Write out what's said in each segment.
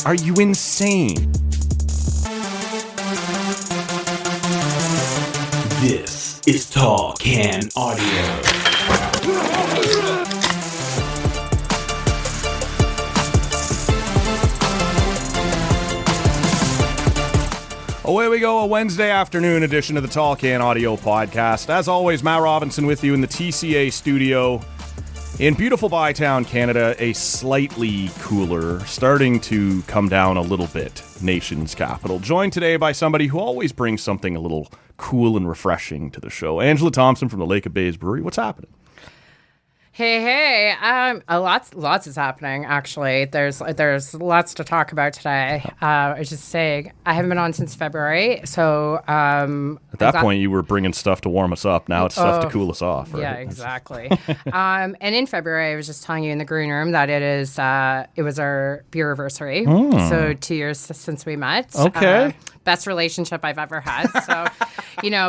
Are you insane? This is Tall Can Audio. Away we go, a Wednesday afternoon edition of the Tall Can Audio Podcast. As always, Matt Robinson with you in the TCA studio in beautiful Bytown, Canada. A slightly cooler, starting to come down a little bit, nation's capital. Joined today by somebody who always brings something a little cool and refreshing to the show. Angela Thompson from the Lake of Bays Brewery. What's happening? Hey, lots is happening, actually. There's lots to talk about today. I was just saying, I haven't been on since February, so... At that point, you were bringing stuff to warm us up. Now it's stuff to cool us off, right? Yeah, exactly. And in February, I was just telling you in the green room that it was our beer anniversary. So 2 years since we met. Okay. Best relationship I've ever had. So,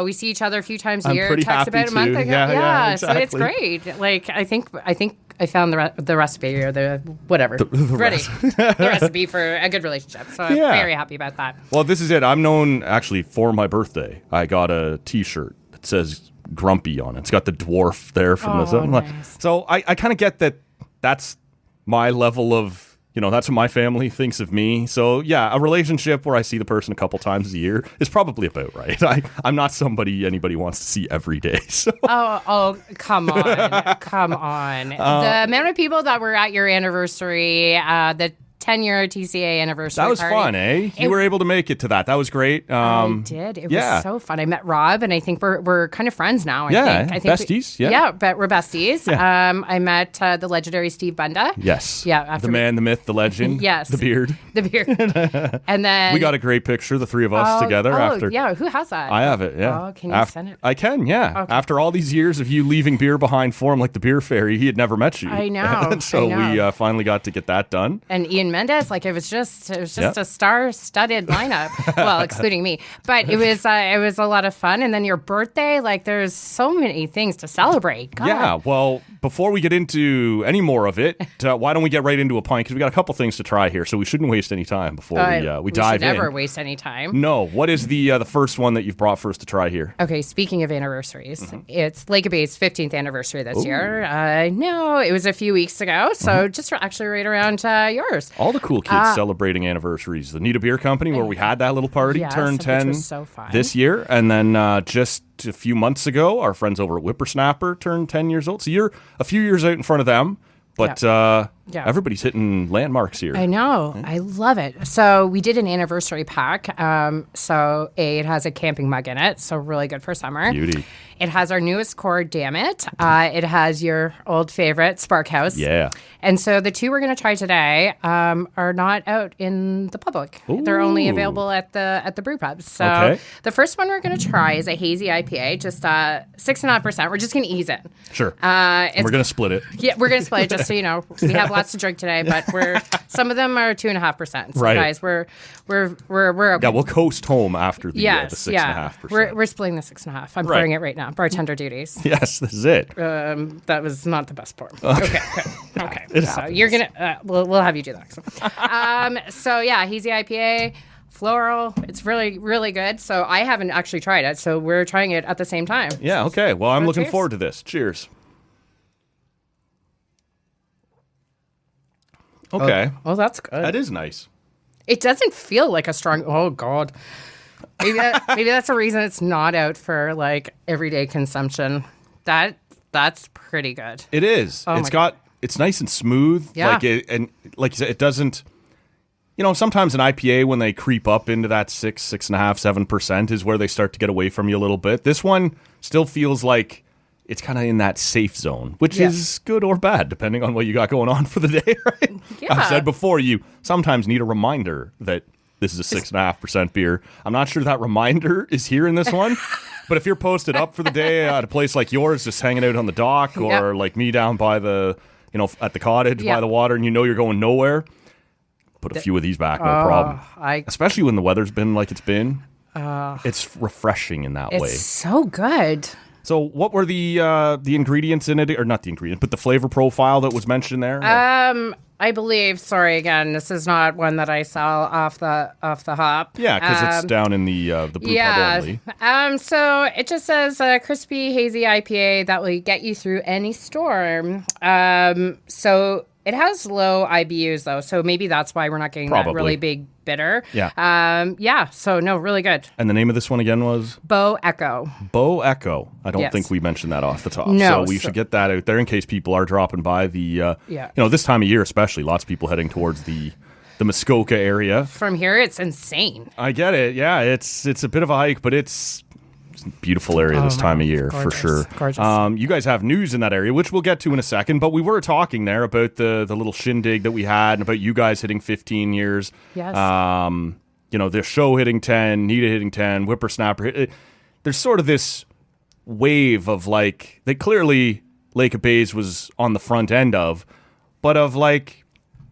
we see each other a few times a year. Pretty Text happy about a month to. ago. Yeah, exactly. So it's great. Like, I think I found the recipe or the recipe for a good relationship. So I'm very happy about that. Well, this is it. I'm known, actually, for my birthday. I got a T-shirt that says Grumpy on it. It's got the dwarf there from nice. So I kind of get that that's my level of, that's what my family thinks of me. So, yeah, a relationship where I see the person a couple times a year is probably about right. I'm not somebody anybody wants to see every day. So. Oh, come on. Come on. The amount of people that were at your anniversary, the 10-year TCA anniversary That was party. fun, eh? You were able to make it to that. That was great. I did. It was so fun. I met Rob, and I think we're kind of friends now. I think besties. But we're besties. Yeah. I met the legendary Steve Bunda. Yes. Yeah. The man, the myth, the legend. Yes. The beard. And then... We got a great picture, the three of us together. After. Yeah. Who has that? I have it, yeah. Oh, can you send it? I can, yeah. Okay. After all these years of you leaving beer behind for him like the beer fairy, he had never met you. I know. So we finally got to get that done. And Ian Mendes, it was just a star-studded lineup. Well, excluding me, but it was a lot of fun. And then your birthday, there's so many things to celebrate. God. Yeah. Well, before we get into any more of it, why don't we get right into a pint? Because we got a couple things to try here, so we shouldn't waste any time before we dive in. We should never waste any time. No. What is the first one that you've brought for us to try here? Okay. Speaking of anniversaries, it's Lake of Bays' 15th anniversary this year. No, it was a few weeks ago, so just actually right around yours. All the cool kids celebrating anniversaries. The Nita Beer Company, where we had that little party, turned 10 so fun. This year. And then just a few months ago, our friends over at Whippersnapper turned 10 years old. So you're a few years out in front of them. But everybody's hitting landmarks here. I know. I love it. So we did an anniversary pack. So it has a camping mug in it. So really good for summer. Beauty. It has our newest core, Damn It. It has your old favorite, Spark House. Yeah. And so the two we're going to try today are not out in the public. Ooh. They're only available at the brew pubs. So the first one we're going to try is a hazy IPA, just 6.5%. We're just going to ease it. Sure. We're going to split it. Yeah, we're going to split it just so you know. We have lots to drink today, but some of them are 2.5%. So guys, we're okay. Yeah, we'll coast home after the 6.5%. We're splitting the 6.5. I'm pouring it right now. Bartender duties. Yes, this is it. That was not the best pour. Okay. So you're gonna we'll have you do that. So yeah, hazy IPA, floral. It's really, really good. So I haven't actually tried it. So we're trying it at the same time. Yeah. Okay. Well, I'm looking cheers. forward to this. Cheers. Okay. Oh, that's good. That is nice. It doesn't feel like a strong. Oh God. Maybe that's the reason it's not out for everyday consumption. That's pretty good. It is. It's nice and smooth. Yeah. Like you said, it doesn't. Sometimes an IPA, when they creep up into that 6.5%, 7% is where they start to get away from you a little bit. This one still feels like it's kind of in that safe zone, which is good or bad, depending on what you got going on for the day, right? Yeah. I've said before, you sometimes need a reminder that this is a 6.5% beer. I'm not sure that reminder is here in this one, but if you're posted up for the day at a place like yours, just hanging out on the dock, or like me down by the, at the cottage by the water, and you're going nowhere, put a few of these back, no problem. Especially when the weather's been like it's been. It's refreshing in that way. It's so good. So what were the ingredients in it, or not the ingredient, but the flavor profile that was mentioned there? I believe. Sorry, again, this is not one that I sell off the hop. Yeah, because it's down in the brew pub only. So it just says crispy hazy IPA that will get you through any storm. So it has low IBUs though, so maybe that's why we're not getting that really big bitter. Yeah. So no, really good. And the name of this one again was? Bow Echo. Bow Echo. I don't think we mentioned that off the top. No. So we should get that out there in case people are dropping by the, this time of year especially, lots of people heading towards the Muskoka area. From here, it's insane. I get it. Yeah, it's a bit of a hike, but it's a beautiful area this time of year, gorgeous, for sure. Gorgeous. You guys have news in that area, which we'll get to in a second, but we were talking there about the little shindig that we had and about you guys hitting 15 years. Yes. The show hitting 10, Nita hitting 10, Whippersnapper. There's sort of this wave of like, they clearly Lake of Bays was on the front end of, but of like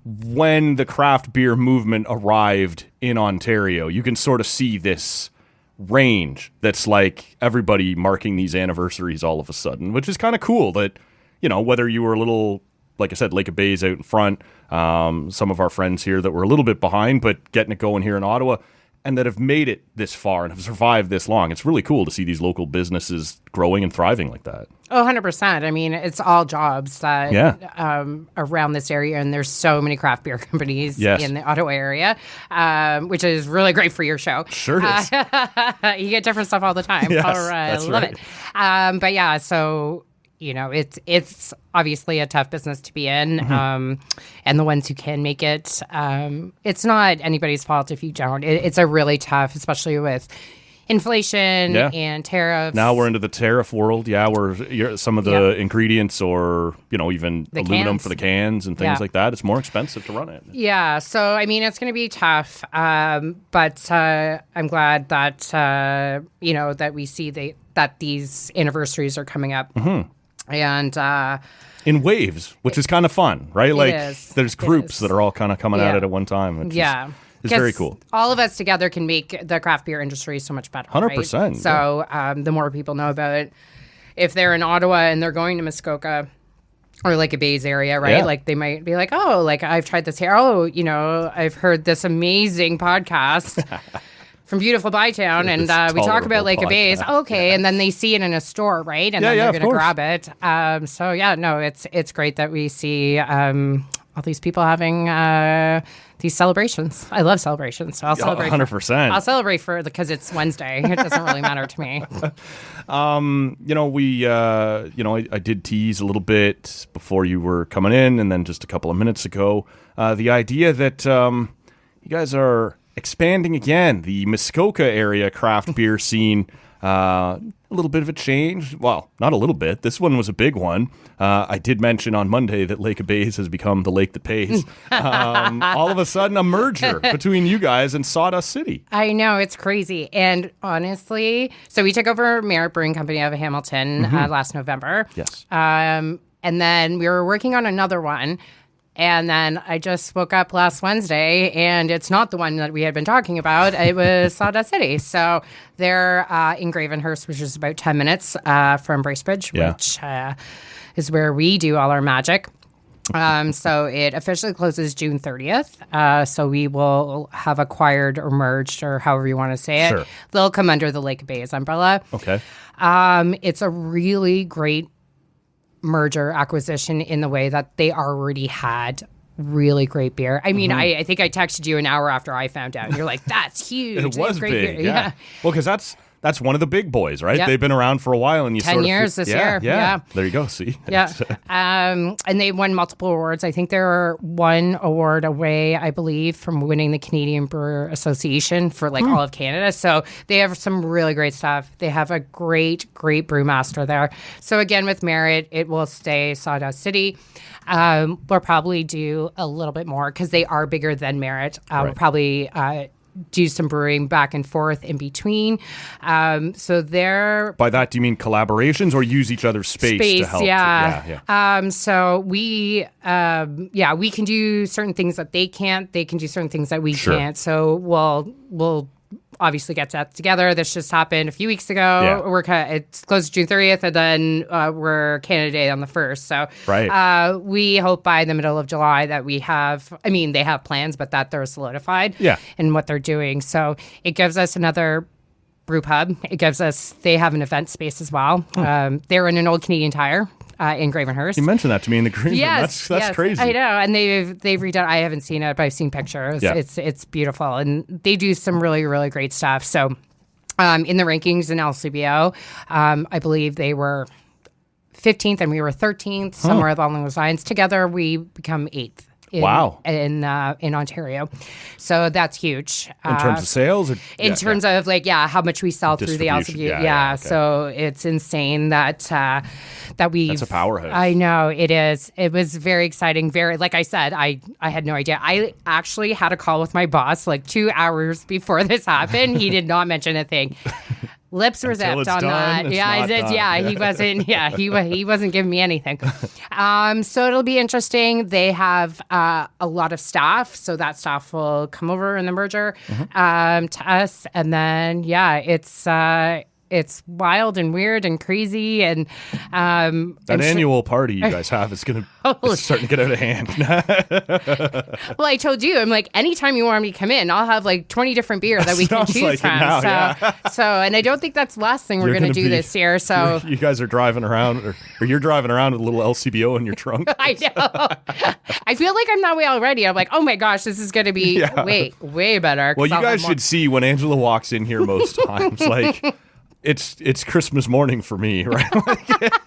when the craft beer movement arrived in Ontario, you can sort of see this range that's like everybody marking these anniversaries all of a sudden, which is kind of cool that, whether you were a little, like I said, Lake of Bays out in front, some of our friends here that were a little bit behind, but getting it going here in Ottawa, and that have made it this far and have survived this long. It's really cool to see these local businesses growing and thriving like that. Oh, 100%. I mean, it's all jobs that around this area, and there's so many craft beer companies in the Ottawa area, which is really great for your show. Sure is. You get different stuff all the time. Yes, I love it. But yeah, so it's obviously a tough business to be in, and the ones who can make it, it's not anybody's fault if you don't. It's a really tough, especially with inflation and tariffs. Now we're into the tariff world. Yeah, where some of the ingredients or, even the aluminum cans for the cans and things like that, it's more expensive to run it. Yeah, so I mean, it's going to be tough, but I'm glad that, that we see that these anniversaries are coming up. And in waves, which is kind of fun, right? Like is. There's groups that are all kind of coming at it at one time. Which is very cool. All of us together can make the craft beer industry so much better. 100%. Right? So the more people know about it, if they're in Ottawa and they're going to Muskoka or like a Bays area, right? Like they might be like, oh, like I've tried this here. Oh, I've heard this amazing podcast from beautiful Bytown, and we talk about Lake of Bays. Okay, and then they see it in a store, right? And then they're going to grab it. It's great that we see all these people having these celebrations. I love celebrations, so I'll celebrate. 100%. I'll celebrate because it's Wednesday. It doesn't really matter to me. I did tease a little bit before you were coming in, and then just a couple of minutes ago, the idea that you guys are expanding again, the Muskoka area craft beer scene. A little bit of a change. Well, not a little bit. This one was a big one. I did mention on Monday that Lake of Bays has become the lake that pays. All of a sudden, a merger between you guys and Sawdust City. I know, it's crazy. And honestly, so we took over Merit Brewing Company out of Hamilton last November. Yes. And then we were working on another one. And then I just woke up last Wednesday, and it's not the one that we had been talking about. It was Sawdust City. So they're in Gravenhurst, which is about 10 minutes from Bracebridge, which is where we do all our magic. So it officially closes June 30th. So we will have acquired or merged, or however you want to say it. Sure. They'll come under the Lake of Bays umbrella. Okay. It's a really great merger acquisition in the way that they already had really great beer. I mean, I think I texted you an hour after I found out. You're like, that's huge. It was great big. Beer. Yeah. Well, because that's one of the big boys, right? Yep. They've been around for a while, and you 10 sort of years this year. Yeah. There you go. See. Yeah. And they won multiple awards. I think they're one award away, I believe, from winning the Canadian Brewer Association for like all of Canada. So they have some really great stuff. They have a great brewmaster there. So again, with Merit, it will stay Sawdust City. We'll probably do a little bit more because they are bigger than Merit. We'll probably do some brewing back and forth in between. So they're... By that, do you mean collaborations or use each other's space to help? Yeah. So we can do certain things that they can't. They can do certain things that we can't. So we'll obviously gets that together. This just happened a few weeks ago. Yeah. It's closed June 30th, and then we're Canada Day on the 1st. So we hope by the middle of July that we have, I mean, they have plans, but that they're solidified in what they're doing. So it gives us another brew pub. It gives us, they have an event space as well. They're in an old Canadian Tire. In Gravenhurst. You mentioned that to me in the green room. Yes, That's crazy. I know, and they've redone. I haven't seen it, but I've seen pictures. Yeah. It's beautiful, and they do some really, really great stuff. So, in the rankings in LCBO, I believe they were 15th and we were 13th, somewhere along those lines. Together, we become 8th. In Ontario, so that's huge in terms of sales. Or, in terms of how much we sell through the LCBO. Okay. So it's insane that we. That's a powerhouse. I know it is. It was very exciting. Very, like I said, I had no idea. I actually had a call with my boss 2 hours before this happened. He did not mention a thing. Lips were zipped on that. Yeah, I did. Yeah, he wasn't. Yeah, he wasn't giving me anything. So it'll be interesting. They have a lot of staff, so that staff will come over in the merger to us, and then it's wild and weird and crazy, and that annual party you guys have is going to starting to get out of hand. Well, I told you, I'm like, anytime you want me to come in, I'll have 20 different beers that we can choose from. Now, so, and I don't think that's the last thing we're going to do this year. So you guys are driving around, or you're driving around with a little LCBO in your trunk. I know. I feel like I'm that way already. I'm like, oh my gosh, this is going to be way better. Well, you guys should see when Angela walks in here most times, It's Christmas morning for me, right?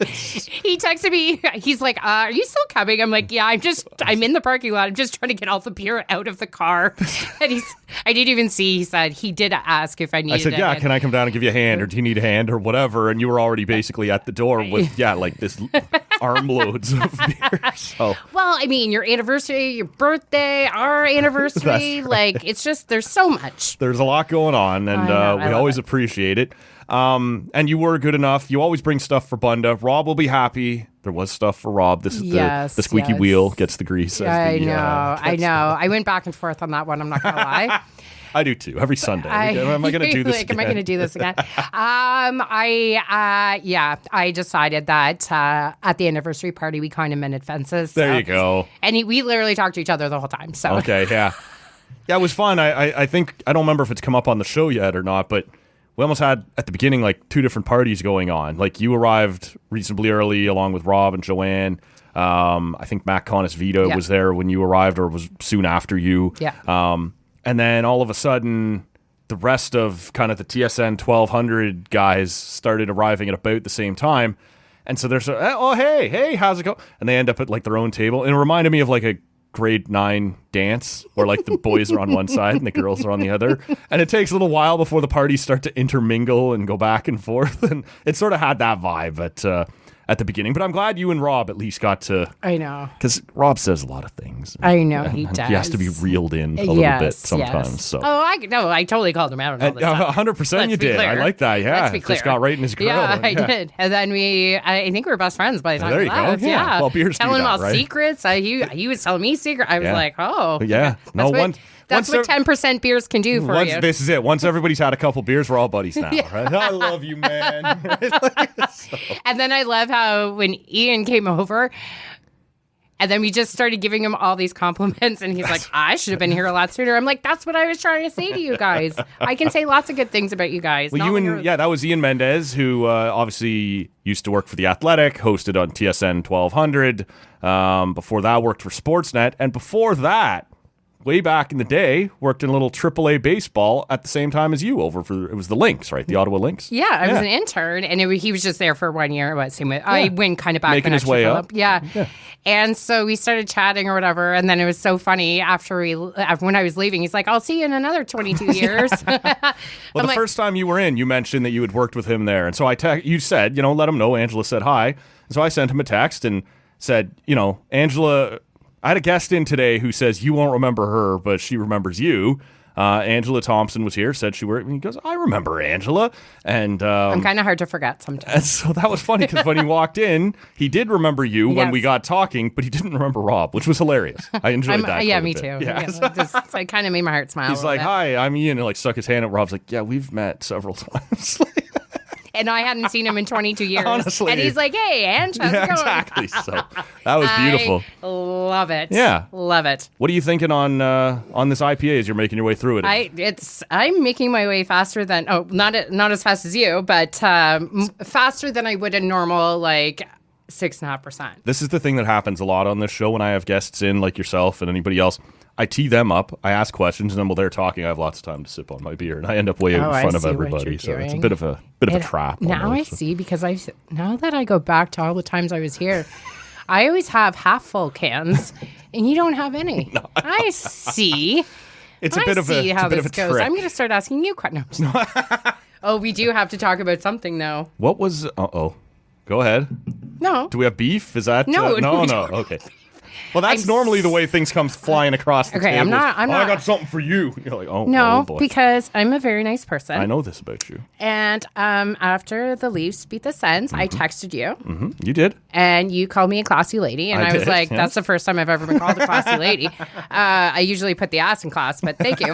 He texted me. He's like, "Are you still coming?" I'm like, "Yeah, I'm in the parking lot. I'm just trying to get all the beer out of the car." And I didn't even see. He said he did ask if I needed. I said, "Yeah, can I come down and give you a hand, or do you need a hand, or whatever?" And you were already basically at the door with this armloads of beer. So. Well, I mean, your anniversary, your birthday, our anniversary, it's just there's so much. There's a lot going on, and we always appreciate it. And you were good enough. You always bring stuff for Bunda. Rob will be happy. There was stuff for Rob. This is the squeaky wheel gets the grease. I know. I went back and forth on that one. I'm not going to lie. I do too. Every Sunday. Am I going to do this again? Am I going to do this again? I decided that at the anniversary party, we kind of mended fences. There you go. And we literally talked to each other the whole time. So okay, yeah. Yeah, it was fun. I think, I don't remember if it's come up on the show yet or not, but we almost had, at the beginning, 2 different parties going on. You arrived reasonably early along with Rob and Joanne. I think Matt Conis-Vito was there when you arrived, or was soon after you. Yeah. And then all of a sudden, the rest of kind of the TSN 1200 guys started arriving at about the same time. And so there's hey, how's it going? And they end up at their own table. And it reminded me of a grade 9 dance where the boys are on one side and the girls are on the other, and it takes a little while before the parties start to intermingle and go back and forth, and it sort of had that vibe at the beginning. But I'm glad you and Rob at least got to. I know, because Rob says a lot of things. I know he does. He has to be reeled in a little bit sometimes. Yes. So I totally called him out on all this stuff. 100% you did. Clear. I like that. Yeah, let's be clear. Just got right in his grill. Yeah, I did. And then I think we were best friends by the time there we left. Go. Yeah. Well, beers telling do that, all right? secrets. He was telling me secrets. I was like, oh yeah. That's what 10% beers can do for you. This is it. Once everybody's had a couple beers, we're all buddies now, right? I love you, man. And then I love how when Ian came over, and then we just started giving him all these compliments, and he's like, I should have been here a lot sooner. I'm like, that's what I was trying to say to you guys. I can say lots of good things about you guys. Well, that was Ian Mendez, who obviously used to work for The Athletic, hosted on TSN 1200. Before that, worked for Sportsnet. And before that, way back in the day, worked in a little AAA baseball at the same time as you it was the Lynx, right? The Ottawa Lynx? Yeah, I was an intern, and he was just there for 1 year. I went kind of back. Making his way up. Yeah. And so we started chatting or whatever, and then it was so funny when I was leaving, he's like, I'll see you in another 22 years. Well, the first time you were in, you mentioned that you had worked with him there, and so you said, let him know Angela said hi. And so I sent him a text and said, Angela, I had a guest in today who says you won't remember her, but she remembers you. Angela Thompson was here, said she worked. And he goes, I remember Angela. And I'm kind of hard to forget sometimes. and so that was funny because when he walked in, he did remember you when Yes. we got talking, but he didn't remember Rob, which was hilarious. I enjoyed that. Yeah, quite a me bit. too. Yeah. It kind of made my heart smile. He's a like, little bit. hi, I'm Ian. And like stuck his hand out. Rob's like, yeah, we've met several times. And I hadn't seen him in 22 years. Honestly. And he's like, hey, Ange, how's Yeah, it going? exactly. So that was beautiful. I love it. Yeah. Love it. What are you thinking on this IPA as you're making your way through it? I'm making my way faster than not as fast as you, but faster than I would a normal like 6.5%. This is the thing that happens a lot on this show when I have guests in like yourself and anybody else. I tee them up, I ask questions, and then while they're talking, I have lots of time to sip on my beer, and I end up way out in front of everybody. So it's a bit of a trap. Now almost. I see, because now that I go back to all the times I was here, I always have half full cans, and you don't have any. No, I see. It's a bit of a goes. I'm going to start asking you questions. Oh, we do have to talk about something though. What was? Go ahead. No. Do we have beef? Is that No, no? we don't. Okay. Well, that's normally the way things come flying across the table. I'm not. I got something for you. You're like, oh No, boy. because I'm a very nice person. I know this about you. And after the Leafs beat the Sens, I texted you. Mm-hmm. You did. And you called me a classy lady. And I was did, like, yeah. that's the first time I've ever been called a classy lady. I usually put the ass in class, but thank you.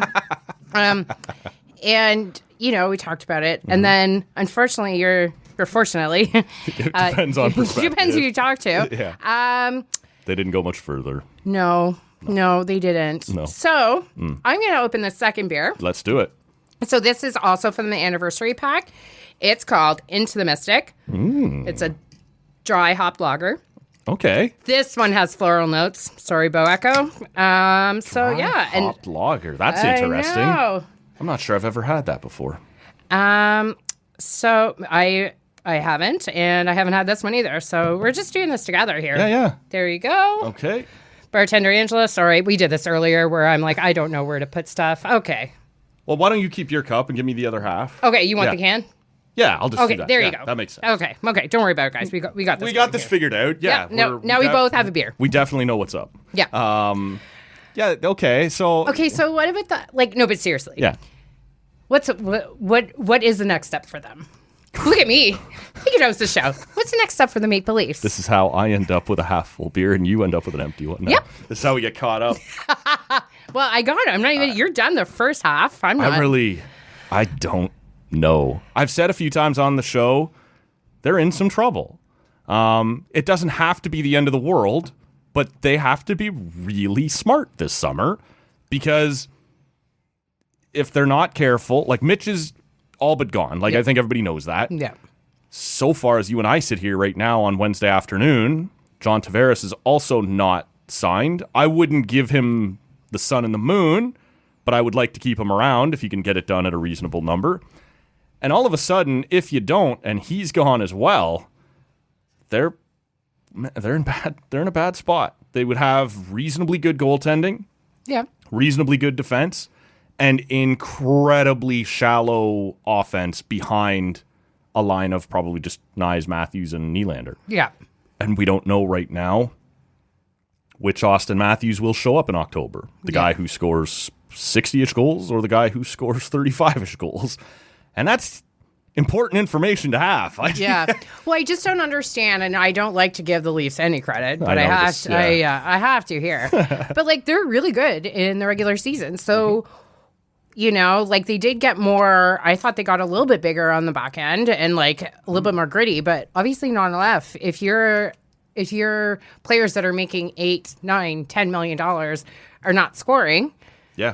And, we talked about it. And then, unfortunately, fortunately, It depends on perspective. depends who you talk to. Yeah. They didn't go much further. No, they didn't. No. So I'm going to open the second beer. Let's do it. So this is also from the anniversary pack. It's called Into the Mystic. It's a dry hop lager. Okay. This one has floral notes. Sorry, Bo Echo. Hopped lager. That's interesting. I know. I'm not sure I've ever had that before. So I haven't, and I haven't had this one either. So we're just doing this together here. Yeah. There you go. Okay. Bartender Angela, sorry, we did this earlier where I'm like, I don't know where to put stuff. Okay. Well, why don't you keep your cup and give me the other half? Okay, you want Yeah. the can? Yeah, I'll just do Okay, that. there Yeah, you go. That makes sense. Okay, don't worry about it, guys. We got this. We got one this here. figured out. Yeah. Now we both have a beer. We definitely know what's up. Yeah. Yeah. Okay. So. Okay, so what about the no? But seriously. Yeah. What is the next step for them? Look at me. We can host the show. What's the next step for the Maple Leafs? This is how I end up with a half full beer and you end up with an empty one. No. Yep. This is how we get caught up. Well, I got it. I'm not even. You're done the first half. I'm not. I don't know. I've said a few times on the show, they're in some trouble. It doesn't have to be the end of the world, but they have to be really smart this summer because if they're not careful, like Mitch is all but gone. Like, I think everybody knows that. Yeah. So far as you and I sit here right now on Wednesday afternoon, John Tavares is also not signed. I wouldn't give him the sun and the moon, but I would like to keep him around if you can get it done at a reasonable number. And all of a sudden, if you don't, and he's gone as well, they're in a bad spot. They would have reasonably good goaltending, Yeah. reasonably good defense, and incredibly shallow offense behind a line of probably just Nyes, Matthews, and Nylander. Yeah. And we don't know right now which Austin Matthews will show up in October. The guy who scores 60-ish goals or the guy who scores 35-ish goals. And that's important information to have. Yeah. Well, I just don't understand, and I don't like to give the Leafs any credit, but I have to here. But like they're really good in the regular season. So like they did get more. I thought they got a little bit bigger on the back end and like a little bit more gritty, but obviously not enough. If you're players that are making $8, $9, $10 million are not scoring, Yeah.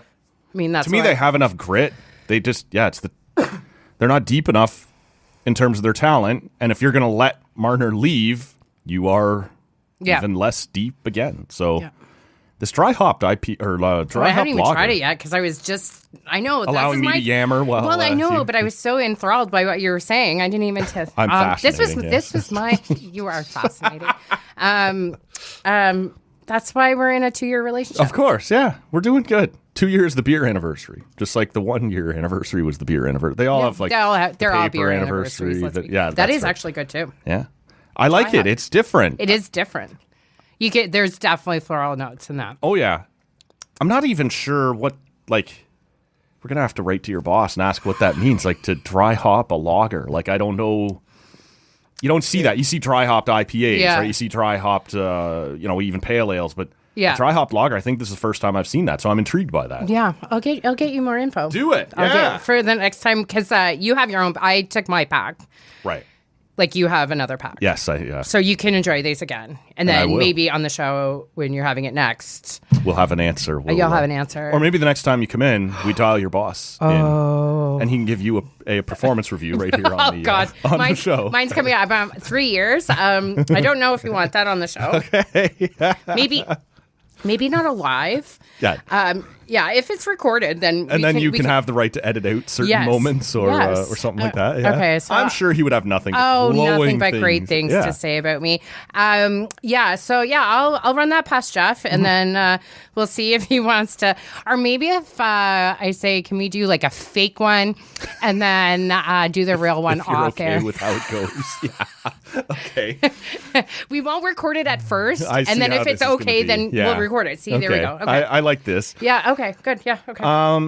I mean that's To me, they have enough grit. They just, they're not deep enough in terms of their talent. And if you're going to let Marner leave, you are even less deep again. So this dry hopped IP or dry hop I haven't even lager, tried it yet because I was just allowing me to yammer. Well, I know, but I was so enthralled by what you were saying. I didn't even. I'm fascinating. This was my. You are fascinating. That's why we're in a 2-year relationship. Of course, yeah, we're doing good. 2 years the beer anniversary, just like the 1 year anniversary was the beer anniversary. They all have like they're all paper beer anniversary. anniversaries. That that is right. actually good too. Yeah, I like it. It's different. It is different. There's definitely floral notes in that. Oh yeah, I'm not even sure what like. we're going to have to write to your boss and ask what that means, like to dry hop a lager. Like, I don't know. You don't see that. You see dry hopped IPAs, right? You see dry hopped, even pale ales, but dry hopped lager, I think this is the first time I've seen that, so I'm intrigued by that. Yeah, I'll get you more info. Do it. I'll get it for the next time, because you have your own. I took my pack. Right. Like you have another pack. Yes, yeah. So you can enjoy these again. And then maybe on the show when you're having it next, we'll have an answer. You'll have an answer. Or maybe the next time you come in, we dial your boss in, and he can give you a performance review right here on the show. Mine's coming out about 3 years. I don't know if you want that on the show. Okay. Maybe not alive. Yeah. If it's recorded, then you can have the right to edit out certain moments or something like that. Yeah. Okay, so I'm sure he would have nothing but great things to say about me. I'll run that past Jeff, and then we'll see if he wants to, or maybe if I say, can we do like a fake one, and then do the real one if you're off okay air with how it goes. Yeah. Okay. We won't record it at first, and then if it's okay, then we'll record it. See, there we go. Okay. I like this. Yeah. Okay. Good. Yeah. Okay.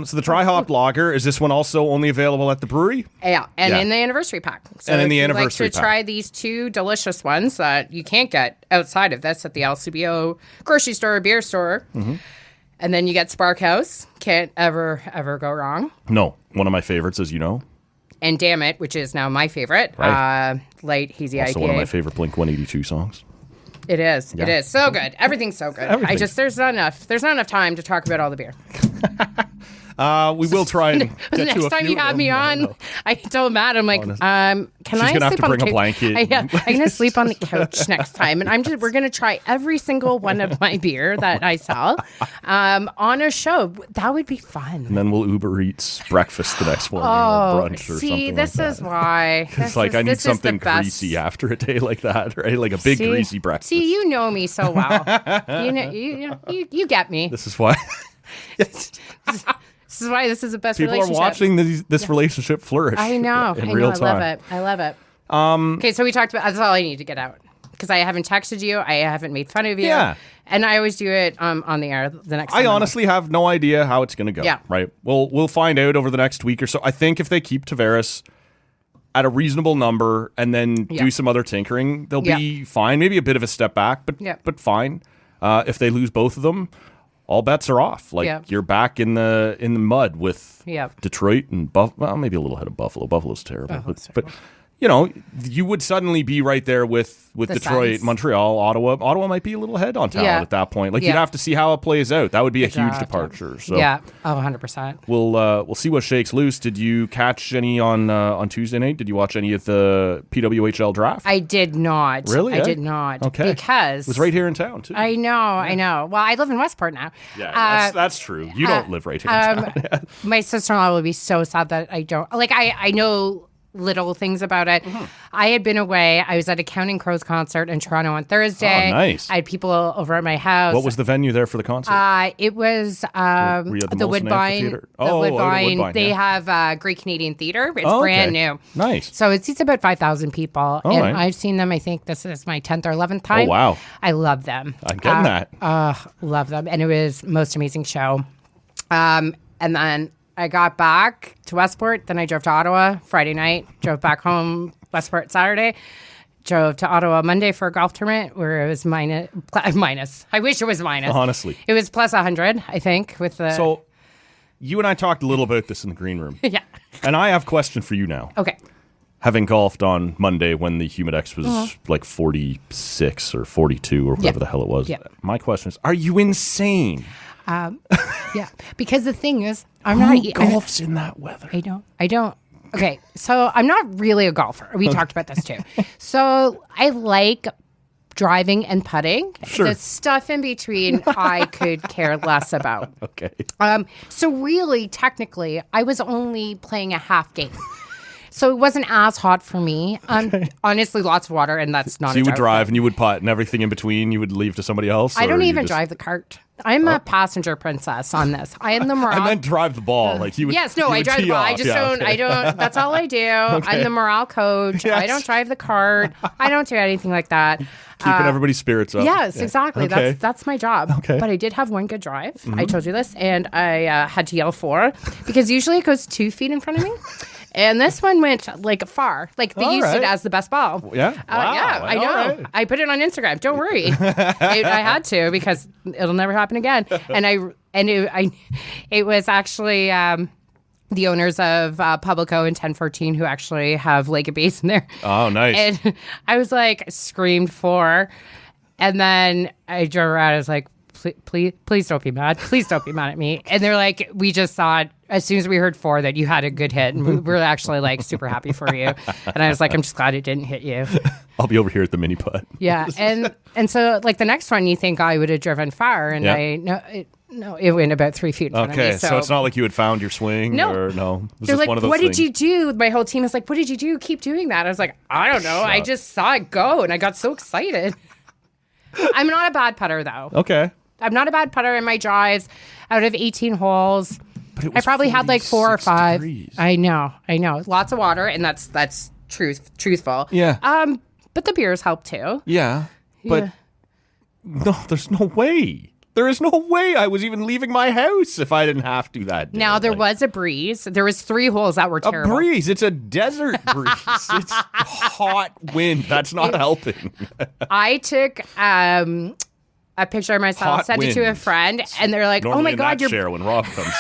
So the dry hopped lager, is this one also only available at the brewery? Yeah, and in the anniversary pack. So and in the if anniversary you'd like to try these two delicious ones that you can't get outside of this at the LCBO grocery store or beer store. Mm-hmm. And then you get Spark House. Can't ever go wrong. No, one of my favorites, as you know. And Damn It, which is now my favorite. Right. Light hazy IPA. Also one of my favorite Blink-182 songs. It is. Yeah. It is so good. Everything's so good. There's not enough time to talk about all the beer. We will try and get next time you have me on, I told Matt, I'm like, can I sleep have to bring a blanket? I'm gonna sleep on the couch next time, and we're gonna try every single one of my beer that I sell on a show. That would be fun. And then we'll Uber Eats breakfast the next morning or brunch or something. See, this is why. It's like I need something greasy after a day like that, right? Like a big greasy breakfast. See, you know me so well. you get me. This is why. This is why this is the best relationship. People are watching this relationship flourish. I know. In real time. I love it. Okay, so we talked about, that's all I need to get out. Because I haven't texted you. I haven't made fun of you. Yeah. And I always do it on the air the next time. I honestly have no idea how it's going to go. Yeah. Right? We'll find out over the next week or so. I think if they keep Tavares at a reasonable number and then do some other tinkering, they'll be fine. Maybe a bit of a step back, but fine. If they lose both of them, all bets are off. Like you're back in the mud with Detroit and maybe a little ahead of Buffalo. Buffalo's terrible, but you would suddenly be right there with Detroit, Sens. Montreal, Ottawa. Ottawa might be a little ahead on talent at that point. Like you'd have to see how it plays out. That would be a huge departure. So 100%. We'll see what shakes loose. Did you catch any on Tuesday night? Did you watch any of the PWHL draft? I did not. Really? I did not. Okay. Because it was right here in town too. I know. Well, I live in Westport now. Yeah, that's true. You don't live right here in town. My sister-in-law will be so sad that I don't. Like, I know little things about it. Mm-hmm. I had been away. I was at a Counting Crows concert in Toronto on Thursday. Oh, nice. I had people over at my house. What was the venue there for the concert? It was the Woodbine. The Woodbine. They have Great Canadian Theatre. It's brand new. Nice. So it seats about 5,000 people. And I've seen them, I think this is my 10th or 11th time. Oh, wow. I love them. I'm getting that. Love them. And it was most amazing show. And then I got back to Westport, then I drove to Ottawa Friday night, drove back home Westport Saturday, drove to Ottawa Monday for a golf tournament where it was minus. I wish it was minus. Honestly. It was plus 100, I think. So you and I talked a little about this in the green room. Yeah. And I have a question for you now. Okay. Having golfed on Monday when the Humidex was like 46 or 42 or whatever the hell it was. Yeah. My question is, are you insane? Yeah, because the thing is, golfs in that weather. I don't. Okay, so I'm not really a golfer. We talked about this too. So I like driving and putting. Sure. The stuff in between, I could care less about. Okay. So really, technically, I was only playing a half game. So it wasn't as hot for me. Honestly, lots of water, and that's not. So you would drive and you would putt, and everything in between you would leave to somebody else. I don't even drive the cart. I'm a passenger princess on this. I am the morale. I meant drive the ball. Like he would. Yes, no, I drive the ball. I just don't. Okay. I don't. That's all I do. I'm the morale coach. Yes. I don't drive the cart. I don't do anything like that. Keeping everybody's spirits up. Yes, exactly. Okay. That's my job. Okay. But I did have one good drive. I told you this, and I had to yell 4 because usually it goes 2 feet in front of me. And this one went like far. Like they used it as the best ball. Yeah. Wow. Yeah, I know. Right. I put it on Instagram. Don't worry. I had to because it'll never happen again. And it was actually the owners of Publico and 1014 who actually have Lake of Bays in there. Oh, nice. And I was like screamed 4, and then I drove around. I was like, please don't be mad. Please don't be mad at me. And they're like, we just thought as soon as we heard 4 that you had a good hit, and we're actually like super happy for you. And I was like, I'm just glad it didn't hit you. I'll be over here at the mini putt. Yeah, and so like the next one, you think I would have driven far, and No, it went about 3 feet in front of me. So it's not like you had found your swing? No. Or no? Was They're this like, one of those what things? did you do? My whole team is like, what did you do? Keep doing that. I was like, I don't know. I just saw it go, and I got so excited. I'm not a bad putter, though. Okay. I'm not a bad putter in my drives. Out of 18 holes, But it I was probably had like 4 or 5. degrees. I know. Lots of water, and that's truthful. Yeah. But the beers help too. Yeah. But no, there's no way. There is no way I was even leaving my house if I didn't have to that day. Now, there was a breeze. There was 3 holes that were terrible. A breeze. It's a desert breeze. It's hot wind. That's not helping. I took a picture of myself, Hot sent it to a wind. friend, and they're like, Normally "Oh my in God, that you're." chair when Rob comes in.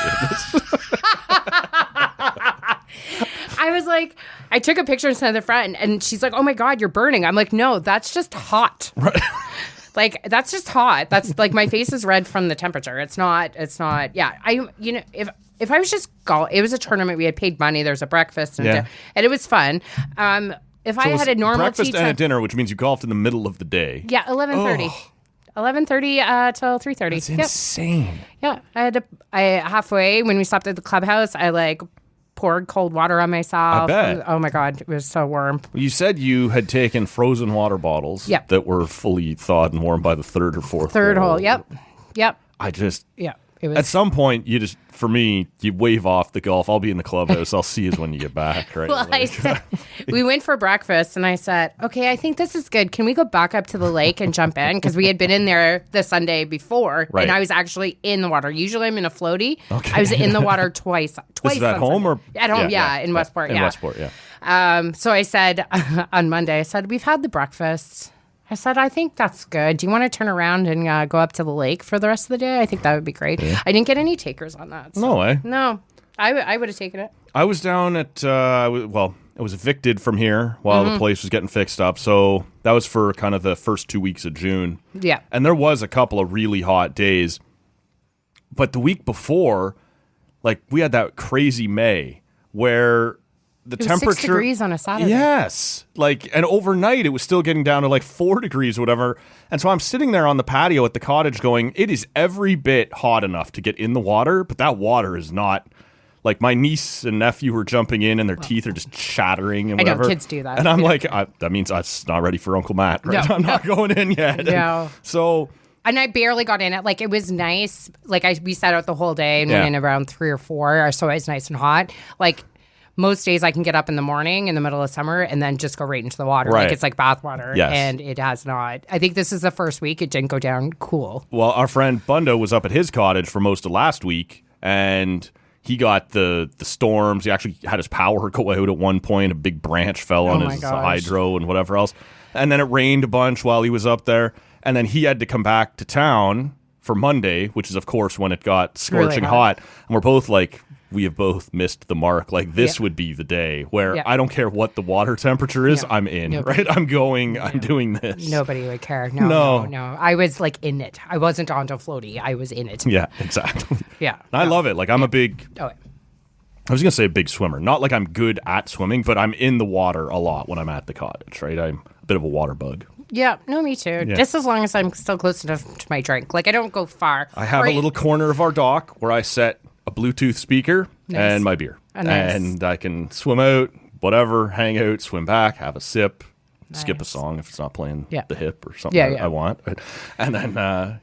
I was like, I took a picture and sent it to a friend, and she's like, "Oh my God, you're burning." I'm like, "No, that's just hot." Right. Like that's just hot. That's like my face is red from the temperature. It's not. Yeah. If I was just it was a tournament. We had paid money. There's a breakfast and it was fun. If I had a normal breakfast tea and a time, dinner, which means you golfed in the middle of the day. yeah, 11:30. 11:30 till 3:30. That's insane. Yeah, I halfway when we stopped at the clubhouse, I like poured cold water on myself. I bet. Oh my God, it was so warm. You said you had taken frozen water bottles Yep. that were fully thawed and warm by the third or fourth Hole. Yep. I just It was at some point for me you wave off the golf. I'll be in the clubhouse. I'll see you when you get back. Right. Well, I said, we went for breakfast, and I said, okay, I think this is good. Can we go back up to the lake and jump in? Because we had been in there the Sunday before, Right. and I was actually in the water. Usually I'm in a floaty. Okay. I was in the water twice. This is at on home Sunday. or At home, in Westport, In yeah. Westport, yeah. So I said on Monday, I said, we've had the breakfast. I said, I think that's good. Do you want to turn around and go up to the lake for the rest of the day? I think that would be great. Yeah. I didn't get any takers on that. So. No way. No, I would have taken it. I was down at, I was evicted from here while the place was getting fixed up. So that was for kind of the first 2 weeks of June. Yeah. And there was a couple of really hot days. But the week before, like, we had that crazy May where the It was temperature 6 degrees on a Saturday. Yes. Like, and overnight it was still getting down to like 4 degrees or whatever. And so I'm sitting there on the patio at the cottage going, it is every bit hot enough to get in the water, but that water is not. Like, my niece and nephew were jumping in and their teeth are just chattering and I know, whatever. kids do that. And I'm like, that means I'm not ready for Uncle Matt, right? No, I'm not going in yet. No. So... And I barely got in it. Like, it was nice. Like, we sat out the whole day and went in around 3 or 4, so it was nice and hot. Like, most days I can get up in the morning in the middle of summer and then just go right into the water. Right. Like, it's like bath water. Yes. And it has not. I think this is the first week it didn't go down cool. Well, our friend Bundo was up at his cottage for most of last week, and he got the storms. He actually had his power go out at one point. A big branch fell on his hydro and whatever else. And then it rained a bunch while he was up there. And then he had to come back to town for Monday, which is, of course, when it got scorching Really hot. And we're both like, we have both missed the mark. Like, this would be the day where I don't care what the water temperature is, I'm in, right? I'm going, I'm doing this. Nobody would care. No. I was like in it. I wasn't on to floaty. I was in it. Yeah, exactly. Yeah. And I love it. Like, I'm a big... Oh, I was going to say a big swimmer. Not like I'm good at swimming, but I'm in the water a lot when I'm at the cottage, right? I'm a bit of a water bug. yeah. No, me too. Yeah. Just as long as I'm still close enough to my drink. Like, I don't go far. I have a little corner of our dock where I set a Bluetooth speaker and my beer. Nice. And I can swim out, whatever, hang out, swim back, have a sip, skip a song if it's not playing the hip or something I want. And then,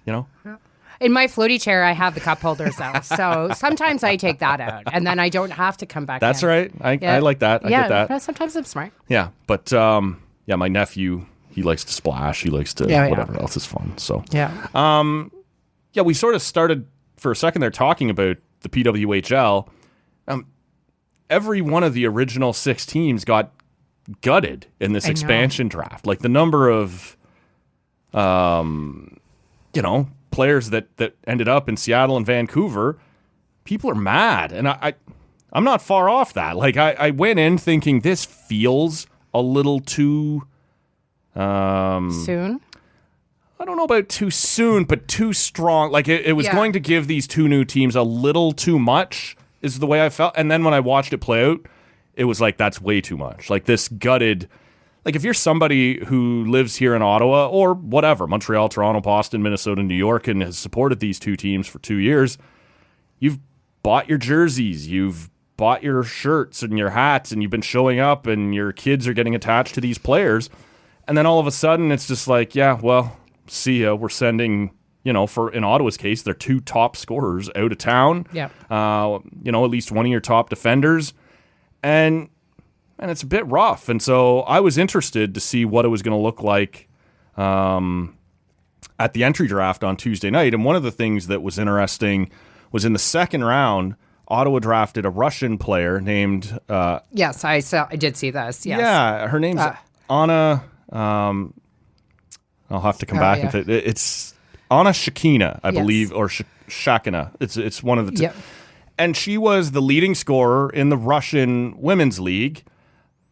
In my floaty chair, I have the cup holders though, so sometimes I take that out, and then I don't have to come back. That's in. right. I like that. I get that. Sometimes I'm smart. Yeah, but my nephew, he likes to splash. He likes to whatever else is fun. So we sort of started for a second there talking about the PWHL. Every one of the original 6 teams got gutted in this expansion draft. Like the number of, players that ended up in Seattle and Vancouver, people are mad. And I'm not far off that. Like I went in thinking this feels a little too soon. I don't know about too soon, but too strong. Like it was going to give these 2 new teams a little too much. Is the way I felt. And then when I watched it play out, it was like, that's way too much. Like this gutted, like if you're somebody who lives here in Ottawa or whatever, Montreal, Toronto, Boston, Minnesota, New York, and has supported these 2 teams for 2 years, you've bought your jerseys, you've bought your shirts and your hats, and you've been showing up and your kids are getting attached to these players. And then all of a sudden it's just like, see ya, we're sending... for in Ottawa's case, their 2 top scorers out of town. Yeah. At least one of your top defenders. And it's a bit rough. And so I was interested to see what it was going to look like at the entry draft on Tuesday night. And one of the things that was interesting was in the second round, Ottawa drafted a Russian player named... yes, I did see this. Yes. Yeah, her name's Anna... I'll have to come back. Yeah. It's... Anna Shakina, I believe, or Shakina. It's one of the two. Yep. And she was the leading scorer in the Russian Women's League,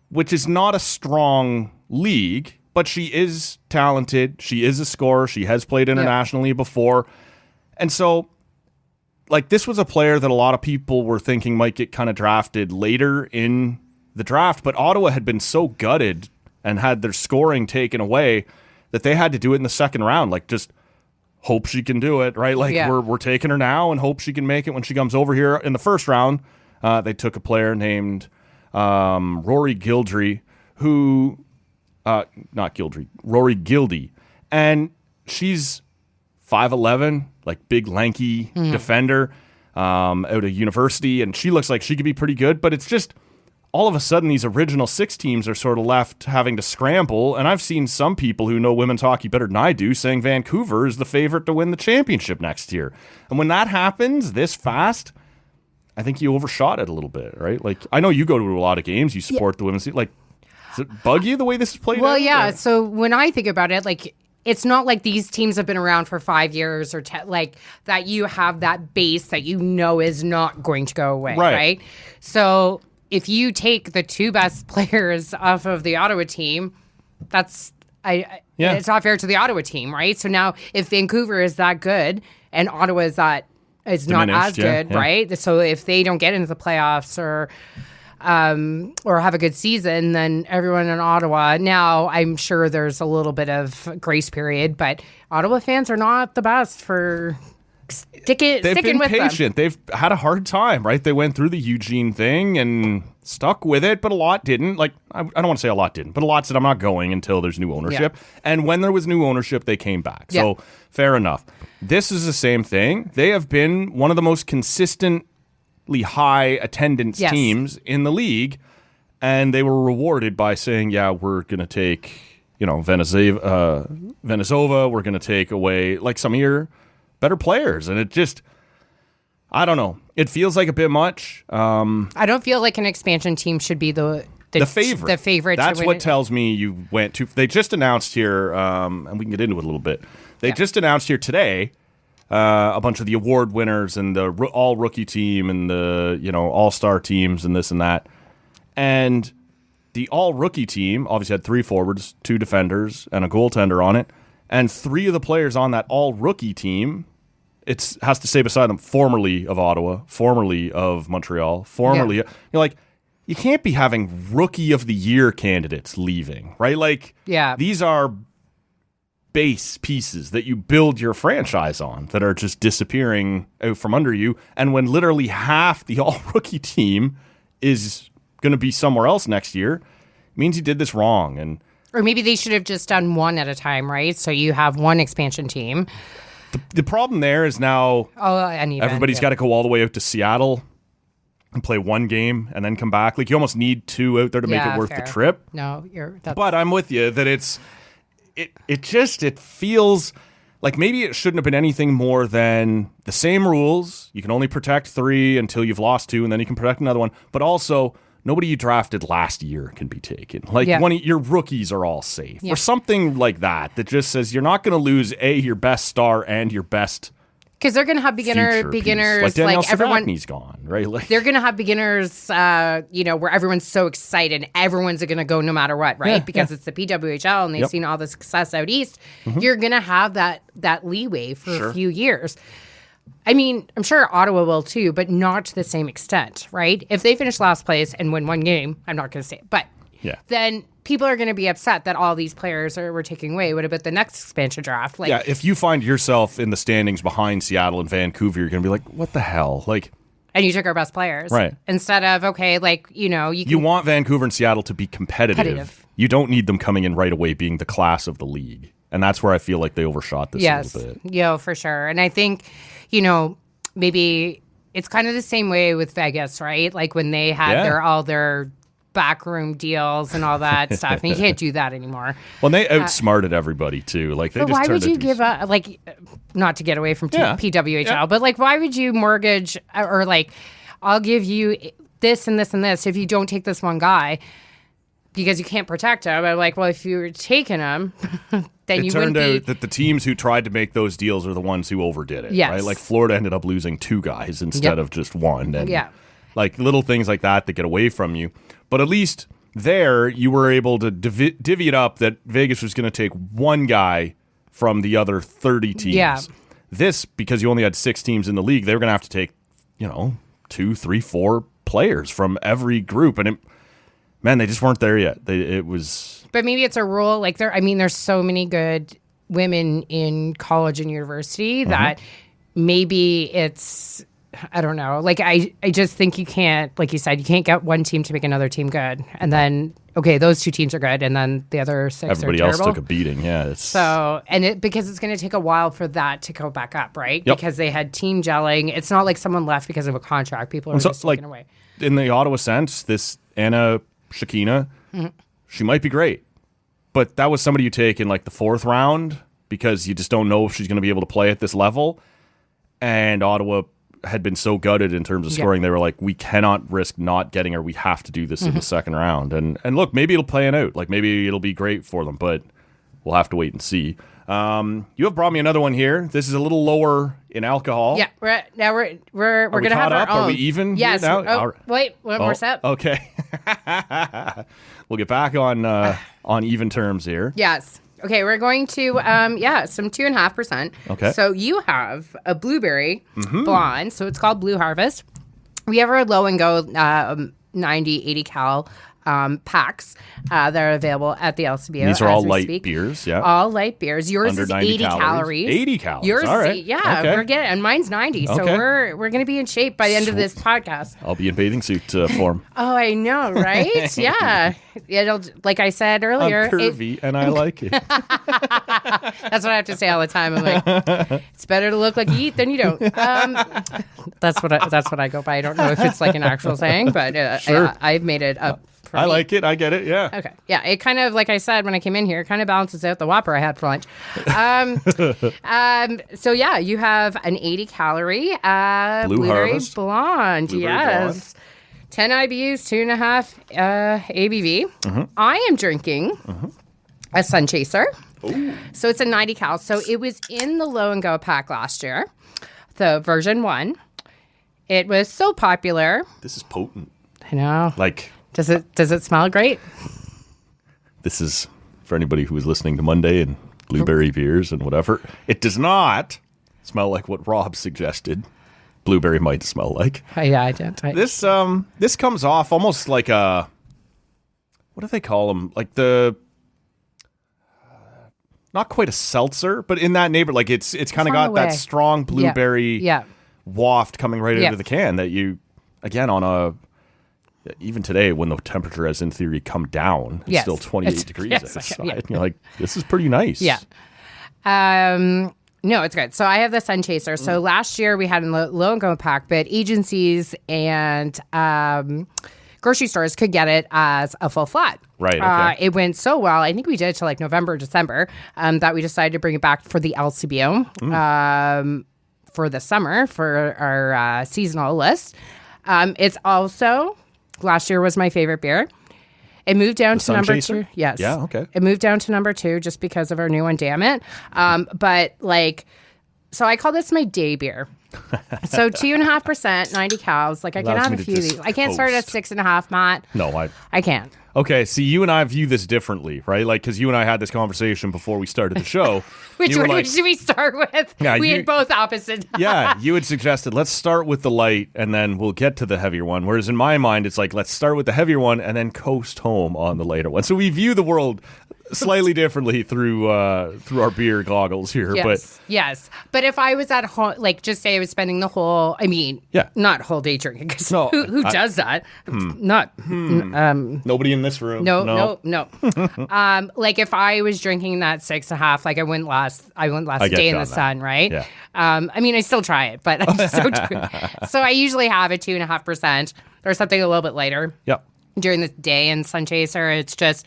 which is not a strong league, but she is talented. She is a scorer. She has played internationally before. And so, like, this was a player that a lot of people were thinking might get kind of drafted later in the draft, but Ottawa had been so gutted and had their scoring taken away that they had to do it in the second round. Like, just... hope she can do it, right? Like we're taking her now and hope she can make it when she comes over here. In the first round, they took a player named Rory Gildry, Rory Gildy, and she's 5'11", like big lanky defender out of university, and she looks like she could be pretty good. But it's just all of a sudden these original 6 teams are sort of left having to scramble, and I've seen some people who know women's hockey better than I do saying Vancouver is the favorite to win the championship next year. And when that happens this fast, I think you overshot it a little bit, right? Like, I know you go to a lot of games, you support the women's team. Like, does it bug you the way this is played out? Well, yeah. So when I think about it, like, it's not like these teams have been around for 5 years or like that you have that base that you know is not going to go away, right? So... if you take the 2 best players off of the Ottawa team, it's not fair to the Ottawa team, right? So now if Vancouver is that good and Ottawa is not as good, right? So if they don't get into the playoffs or have a good season, then everyone in Ottawa, now I'm sure there's a little bit of grace period, but Ottawa fans are not the best for... They've been patient. They've had a hard time, right? They went through the Eugene thing and stuck with it, but a lot didn't. Like, I don't want to say a lot didn't, but a lot said, I'm not going until there's new ownership. Yeah. And when there was new ownership, they came back. Yeah. So, fair enough. This is the same thing. They have been one of the most consistently high attendance teams in the league, and they were rewarded by saying, we're going to take, Venezuela, we're going to take away, like, some of your better players. And it just, I don't know. It feels like a bit much. I don't feel like an expansion team should be the favorite. The favorite. That's what tells me you went to. They just announced here, and we can get into it a little bit. They just announced here today a bunch of the award winners and the all rookie team and the all-star teams and this and that. And the all rookie team obviously had 3 forwards, 2 defenders, and a goaltender on it. And 3 of the players on that all-rookie team, it has to say beside them, formerly of Ottawa, formerly of Montreal, formerly... You're like, you can't be having Rookie of the Year candidates leaving, right? Like, these are base pieces that you build your franchise on that are just disappearing out from under you. And when literally half the all-rookie team is going to be somewhere else next year, it means you did this wrong. And... or maybe they should have just done one at a time, right? So you have one expansion team. The problem there is now everybody's got to go all the way out to Seattle and play one game and then come back. Like, you almost need two out there to make it worth the trip. No, but I'm with you that it feels like maybe it shouldn't have been anything more than the same rules. You can only protect 3 until you've lost 2, and then you can protect another one. But also, nobody you drafted last year can be taken. Like, one of your rookies are all safe. Or something like that just says you're not going to lose, your best star and your best. Because they're going to have beginners. Like Daniel Cervantny's gone, right? Like, they're going to have beginners, where everyone's so excited. Everyone's going to go no matter what, right? Because it's the PWHL and they've seen all the success out east. Mm-hmm. You're going to have that leeway for a few years. I mean, I'm sure Ottawa will too, but not to the same extent, right? If they finish last place and win one game, I'm not going to say it, but then people are going to be upset that all these players were taken away. What about the next expansion draft? Like, if you find yourself in the standings behind Seattle and Vancouver, you're going to be like, what the hell? Like, and you took our best players. Right. Instead of, you want Vancouver and Seattle to be competitive. You don't need them coming in right away being the class of the league. And that's where I feel like they overshot this a little bit. Yeah, for sure. And I think, maybe it's kind of the same way with Vegas, right? Like when they had all their backroom deals and all that stuff. And you can't do that anymore. Well, they outsmarted everybody too. Like, they just why would you give up? Like, not to get away from PWHL, but like, why would you mortgage or like, I'll give you this and this and this if you don't take this one guy because you can't protect him? I'm like, well, if you were taking him, then you wouldn't be. It turned out that the teams who tried to make those deals are the ones who overdid it. Yes. Right? Like, Florida ended up losing 2 guys instead of just one. And like little things like that get away from you. But at least there, you were able to divvy it up that Vegas was going to take one guy from the other 30 teams. Yeah. This, because you only had 6 teams in the league, they were going to have to take, 2, 3, 4 players from every group. And they just weren't there yet. But maybe it's a rule. Like, there's so many good women in college and university that maybe it's, I don't know. Like, I just think you can't, like you said, you can't get one team to make another team good. And then, those 2 teams are good. And then the other 6 Everybody are terrible. Else took a beating, yeah. So, because it's going to take a while for that to go back up, right? Yep. Because they had team gelling. It's not like someone left because of a contract. People are just taken away. In the Ottawa sense, this Anna Shakina, she might be great. But that was somebody you take in like the 4th round because you just don't know if she's going to be able to play at this level. And Ottawa had been so gutted in terms of scoring, they were like, we cannot risk not getting her. We have to do this in the 2nd round. And look, maybe it'll play out. Like, maybe it'll be great for them, but we'll have to wait and see. You have brought me another one here. This is a little lower in alcohol. Yeah, we're gonna have our own. Are we even? Yes. Here now? Oh, wait, one more step. Okay. We'll get back on even terms here. Yes. Okay, we're going to some 2.5%. Okay. So you have a blueberry blonde. So it's called Blue Harvest. We have our low and go 90, 80 cal packs that are available at the LCBO. These are all light beers, yeah. All light beers. Yours Under is 90 80 calories. 80 calories. Yours, all right. Yeah, okay. we're getting, and mine's 90. So we're going to be in shape by the end of this podcast. I'll be in bathing suit form. Oh, I know, right? Yeah. It'll, like I said earlier, I'm curvy and I like it. That's what I have to say all the time. I'm like, it's better to look like you eat than you don't. That's what I go by. I don't know if it's like an actual saying, but sure. I've made it up. I like it. I get it. Yeah. Okay. Yeah. It kind of, like I said when I came in here, it kind of balances out the Whopper I had for lunch. So yeah, you have an 80 calorie blueberry blonde. Blueberry yes. Blonde. 10 IBUs, 2.5 ABV. I am drinking a Sun Chaser. Ooh. So it's a 90 cal. So it was in the Low and Go pack last year, the version 1. It was so popular. This is potent. I know. Like, does it smell great? This is for anybody who is listening to Monday and blueberry beers and whatever. It does not smell like what Rob suggested blueberry might smell like. Yeah, I did. This comes off almost like a, what do they call them? Like the, not quite a seltzer, but in that neighborhood, like it's kind of got that strong blueberry waft coming right out of the can that you, again, on a, even today when the temperature has in theory come down, it's still 28 degrees outside. And you're like, this is pretty nice. Yeah. No, it's good. So I have the Sun Chaser. So last year we had a low and go pack, but agencies and grocery stores could get it as a full flat. Right. Okay. It went so well. I think we did it to like November, December, that we decided to bring it back for the LCBO for the summer for our seasonal list. It's also, last year was my favorite beer. It moved down to number Chaser? 2. Yes. Yeah, okay. It moved down to number 2 just because of our new one, damn it. But like, so I call this my day beer. So 2.5%, 90 calories. Like I can Allows have me a to few of these. just I can't start at coast. 6.5, Matt. No, I can't. Okay, see, you and I view this differently, right? Like, because you and I had this conversation before we started the show. Which You were one like, should we start with? Yeah, we you- had both opposite. yeah, you had suggested let's start with the light and then we'll get to the heavier one. Whereas in my mind, it's like let's start with the heavier one and then coast home on the lighter one. So we view the world slightly differently through our beer goggles here. Yes. But if I was at home, like just say I was spending the whole, not whole day drinking, because No, who does that? Not, Nobody in this room. no. Like if I was drinking that 6.5, like I wouldn't last get a day you in on the that. sun, right? Yeah. I still try it, but I just don't do it. So I usually have a 2.5% or something a little bit lighter Yep. during the day. And Sun Chaser, it's just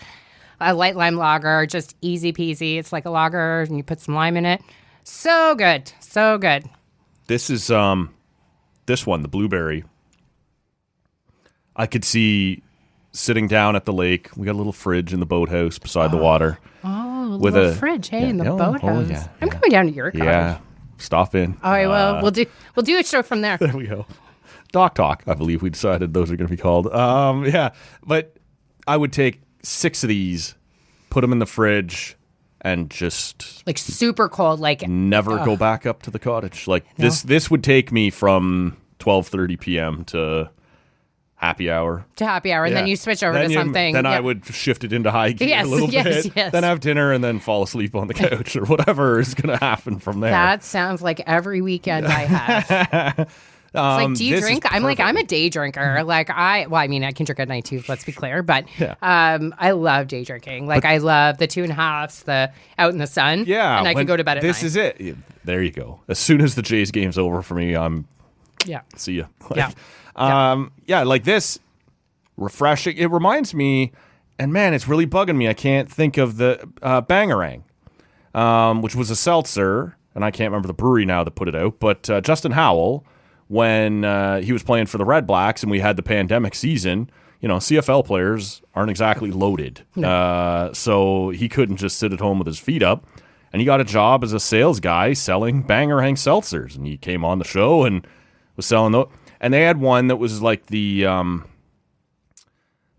a light lime lager, just easy peasy. It's like a lager, and you put some lime in it. So good, so good. This is this one, the blueberry. I could see sitting down at the lake. We got a little fridge in the boathouse beside the water. Oh, With little a- fridge, hey, yeah, in the oh, boathouse. yeah, I'm yeah. coming down to your cottage. Yeah. Stop in. All right, well, we'll do a show from there. There we go. Doc Talk, I believe we decided those are going to be called. Yeah, but I would take 6 of these, put them in the fridge, and just Like super cold, like never go back up to the cottage. Like this would take me from 12:30 p.m. to happy hour. to happy hour, and then Yeah. you switch over Then to you- something. Then I Yep. would shift it into high gear Yes, a little yes, bit. yes. Then have dinner and then fall asleep on the couch or whatever is going to happen from there. That sounds like every weekend I have. It's like, do you this is drink? I'm like, perfect. I'm a day drinker. Like I can drink at night too. Let's be clear, but Yeah. I love day drinking. Like I love the 2.5s, the out in the sun. Yeah, and I when- can go to bed at This 9. is it. Yeah, there you go. As soon as the Jays game's over for me, I'm Yeah, see ya. Yeah. Yeah, like this, refreshing. It reminds me, and man, it's really bugging me. I can't think of the Bangarang, which was a seltzer, and I can't remember the brewery now that put it out. But Justin Howell, when he was playing for the Red Blacks, and we had the pandemic season. You know, CFL players aren't exactly loaded, so he couldn't just sit at home with his feet up. And he got a job as a sales guy selling Bangarang seltzers, and he came on the show and was selling those. And they had one that was like the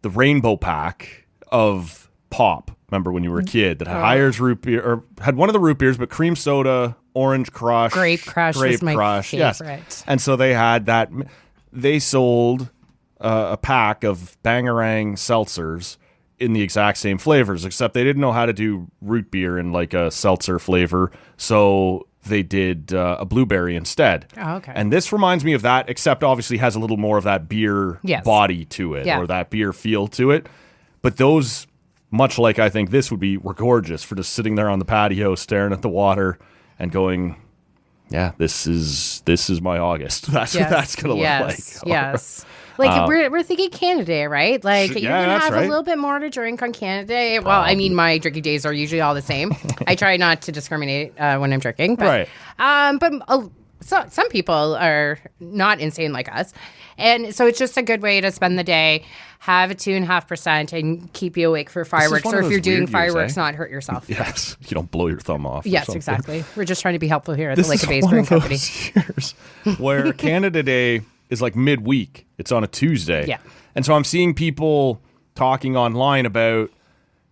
rainbow pack of pop. Remember when you were a kid that had Hires root beer, or had one of the root beers, but cream soda, orange crush, Grape Crush was my yes. favorite. And so they had that. They sold a pack of Bangarang seltzers in the exact same flavors, except they didn't know how to do root beer in like a seltzer flavor, so they did a blueberry instead. Oh, okay. And this reminds me of that, except obviously has a little more of that beer Yes. body to it, Yeah. or that beer feel to it. But those, much like I think this would be, were gorgeous for just sitting there on the patio, staring at the water, and going, "Yeah, this is my August." That's what that's gonna look like. Yes. Like we're thinking Canada Day, right? Like Yeah, you're gonna that's have right. a little bit more to drink on Canada Day. Well, I mean, my drinking days are usually all the same. I try not to discriminate when I'm drinking, but so some people are not insane like us, and so it's just a good way to spend the day. Have a 2.5% and keep you awake for fireworks, one or of if you're those doing weird years, fireworks, eh? not hurt yourself. Yes, you don't blow your thumb off. or Yes, something. exactly. We're just trying to be helpful here at This the Lake is of Bays one Brewing of Company. those years where Canada Day is like midweek. It's on a Tuesday. Yeah. And so I'm seeing people talking online about,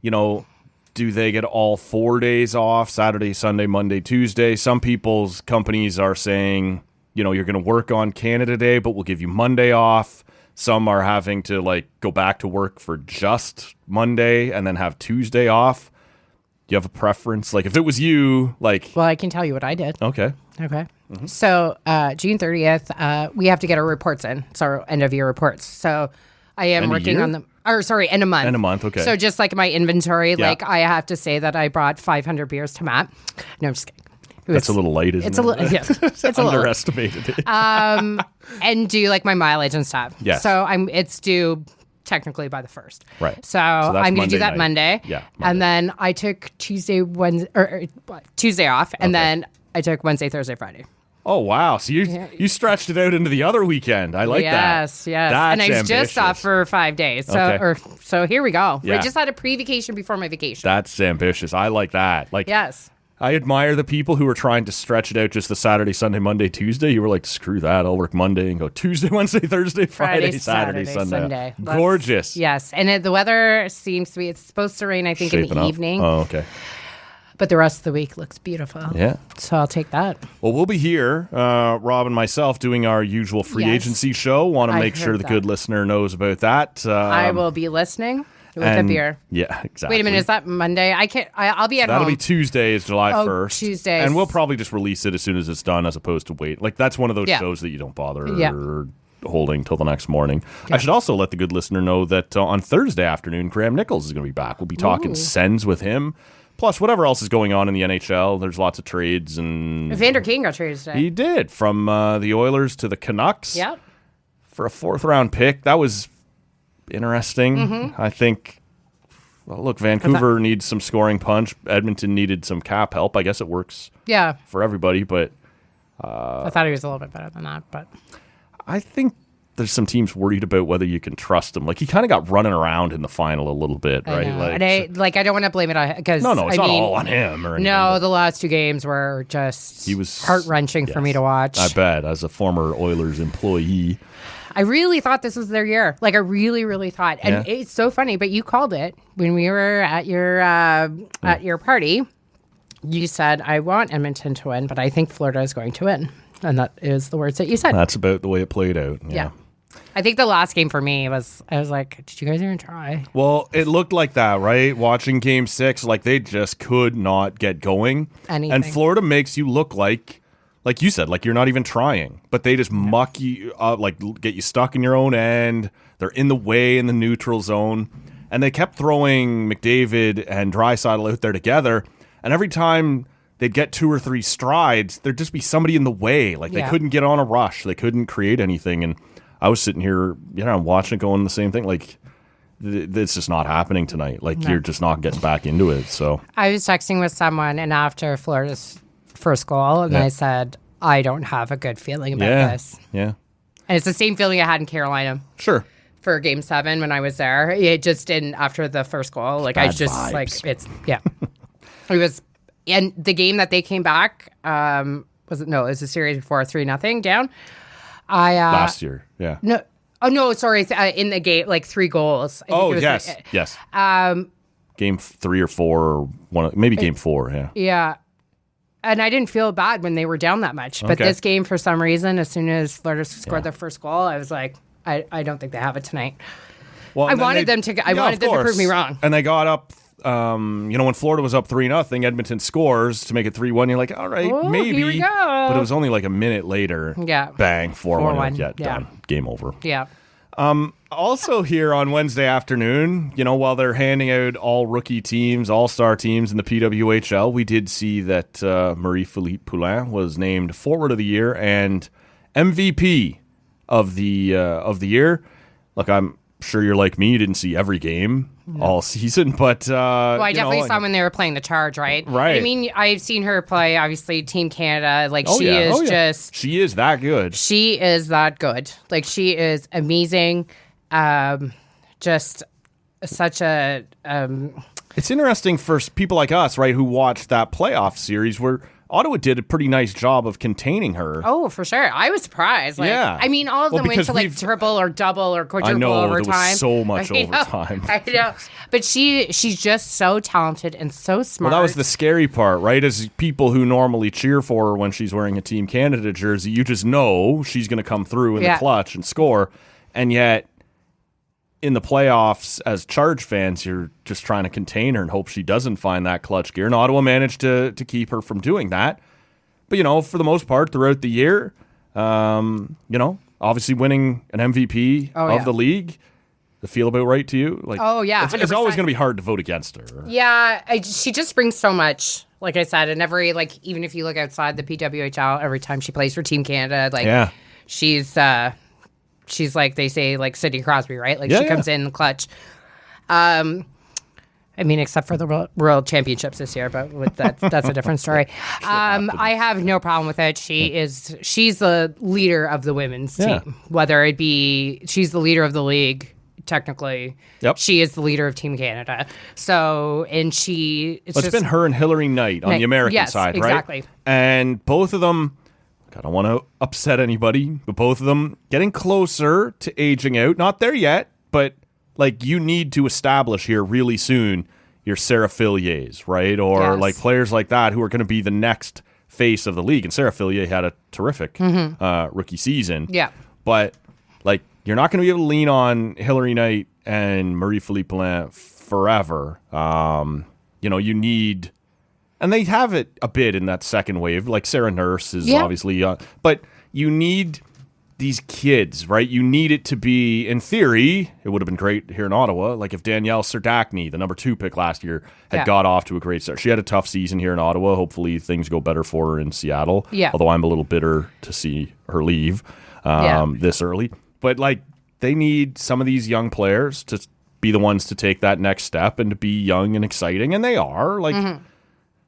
you know, do they get all 4 days off, Saturday, Sunday, Monday, Tuesday? Some people's companies are saying, you know, you're going to work on Canada Day, but we'll give you Monday off. Some are having to like go back to work for just Monday and then have Tuesday off. Do you have a preference? Like if it was you, like, Well, I can tell you what I did. okay. Okay. So June 30th, we have to get our reports in. It's our end of year reports. So I am End of working year? on them. Or sorry, end of month. End of month, okay. So just like my inventory, like I have to say that I brought 500 beers to Matt. No, I'm just kidding. That's a little light, isn't it's it? A little, yeah, it's a little underestimated. and do like my mileage and stuff. Yes. So it's due technically by the 1st. Right. So I'm going to do that Monday. Yeah. And then I took Tuesday off, and then I took Wednesday, Thursday, Friday. Oh, wow. So you stretched it out into the other weekend. I like that. Yes. That's and I was ambitious. just off for 5 days. So Okay. so here we go. Yeah. I just had a pre-vacation before my vacation. That's ambitious. I like that. Like, yes. I admire the people who are trying to stretch it out just the Saturday, Sunday, Monday, Tuesday. You were like, screw that. I'll work Monday and go Tuesday, Wednesday, Thursday, Friday, Saturday, Sunday. Gorgeous. Yes. And the weather seems to be, it's supposed to rain, I think, in Shaping the up. evening. Oh, okay. But the rest of the week looks beautiful. Yeah. So I'll take that. Well, we'll be here, Rob and myself, doing our usual free agency show. Want to make sure the good listener knows about that. I will be listening with a beer. Yeah, exactly. Wait a minute, is that Monday? I'll be at That'll home. be Tuesday, is July 1st. Tuesday. And we'll probably just release it as soon as it's done, as opposed to wait. Like, that's one of those Yeah. shows that you don't bother Yeah. holding till the next morning. I should also let the good listener know that on Thursday afternoon, Graham Nichols is going to be back. We'll be talking Sens with him. Plus, whatever else is going on in the NHL, there's lots of trades. And Vander King got traded today. he did, from the Oilers to the Canucks. Yep. For a 4th-round pick. That was interesting. Mm-hmm. I think, well, look, Vancouver needs some scoring punch. Edmonton needed some cap help. I guess it works Yeah. for everybody, but I thought he was a little bit better than that, but I think there's some teams worried about whether you can trust him. Like, he kind of got running around in the final a little bit, right? I know. And I don't want to blame it on, because no, it's not all on him or anything. No, but the last 2 games were just he was heart-wrenching for me to watch. I bet, as a former Oilers employee. I really thought this was their year. Like, I really, really thought. And it's so funny, but you called it when we were at your party. You said, I want Edmonton to win, but I think Florida is going to win. And that is the words that you said. That's about the way it played out. Yeah. I think the last game for me was, I was like, did you guys even try? Well, it looked like that, right? Watching Game 6, like, they just could not get going. Anything. And Florida makes you look like you said, like you're not even trying. But they just muck you up, like get you stuck in your own end. They're in the way in the neutral zone. And they kept throwing McDavid and Draisaitl out there together. And every time they'd get 2 or 3 strides, there'd just be somebody in the way. Like, they couldn't get on a rush. They couldn't create anything. And I was sitting here, I'm watching it, going the same thing. Like, it's just not happening tonight. Like, you're just not getting back into it. So I was texting with someone, and after Florida's first goal, and I said, I don't have a good feeling about this. Yeah. And it's the same feeling I had in Carolina. Sure. For Game 7 when I was there. It just didn't, after the first goal. Like, I just, vibes. like, it's, it was, and the game that they came back, it was a series before 3-0 down. Last year, yeah. No, no, sorry, in the game, like 3 goals. I think Oh, it was yes, yes. Game 3 or 4, or maybe Game 4, yeah. Yeah. And I didn't feel bad when they were down that much. But this game, for some reason, as soon as Florida scored their first goal, I was like, I don't think they have it tonight. Well, I wanted them to prove me wrong. And they got up, when Florida was up 3-0, Edmonton scores to make it 3-1. You're like, all right, maybe. Here we go. But it was only like a minute later. Yeah. Bang, 4-1. Yeah, Yeah. done. Game over. Yeah. Also here on Wednesday afternoon, while they're handing out all rookie teams, all-star teams in the PWHL, we did see that Marie-Philippe Poulin was named Forward of the Year and MVP of the year. Look, I'm sure you're like me. You didn't see every game all season, but well, I definitely saw when they were playing the Charge, right? Right. I mean, I've seen her play, obviously, Team Canada. Like, she is that good. She is that good. Like, she is amazing. Just such a. It's interesting for people like us, right, who watched that playoff series where Ottawa did a pretty nice job of containing her. Oh, for sure. I was surprised. Like, yeah. I mean, all of them went to like triple or double or quadruple overtime. There was so much overtime. I know. But she's just so talented and so smart. Well, that was the scary part, right? As people who normally cheer for her when she's wearing a Team Canada jersey, you just know she's going to come through in the clutch and score. And yet, in the playoffs, as Charge fans, you're just trying to contain her and hope she doesn't find that clutch gear. And Ottawa managed to keep her from doing that. But, for the most part, throughout the year, obviously winning an MVP of the league, the feel about right to you? Like, oh, yeah. It's always going to be hard to vote against her. Yeah, she just brings so much. like I said, and every, like, even if you look outside the PWHL, every time she plays for Team Canada, like, she's like, they say, like, Sidney Crosby, right? Like, she comes in the clutch. I mean, except for the World Championships this year, but with that's a different story. I have no problem with it. She's the leader of the women's team, whether it be she's the leader of the league. Technically, she is the leader of Team Canada. So, and it's been her and Hillary Knight on the American side, right? Exactly. And both of them, I don't want to upset anybody, but both of them getting closer to aging out. Not there yet, but like you need to establish here really soon your Sarah Filliers, right? Or like players like that who are going to be the next face of the league. And Sarah Fillier had a terrific rookie season. Yeah. But like, you're not going to be able to lean on Hillary Knight and Marie-Philippe Poulin forever. You need, and they have it a bit in that second wave. Like Sarah Nurse is obviously, but you need these kids, right? You need it to be, in theory, it would have been great here in Ottawa. Like if Danielle Serdachny, the number 2 pick last year, had got off to a great start. She had a tough season here in Ottawa. Hopefully things go better for her in Seattle. Yeah. Although I'm a little bitter to see her leave this early. But like they need some of these young players to be the ones to take that next step and to be young and exciting. And they are. Like,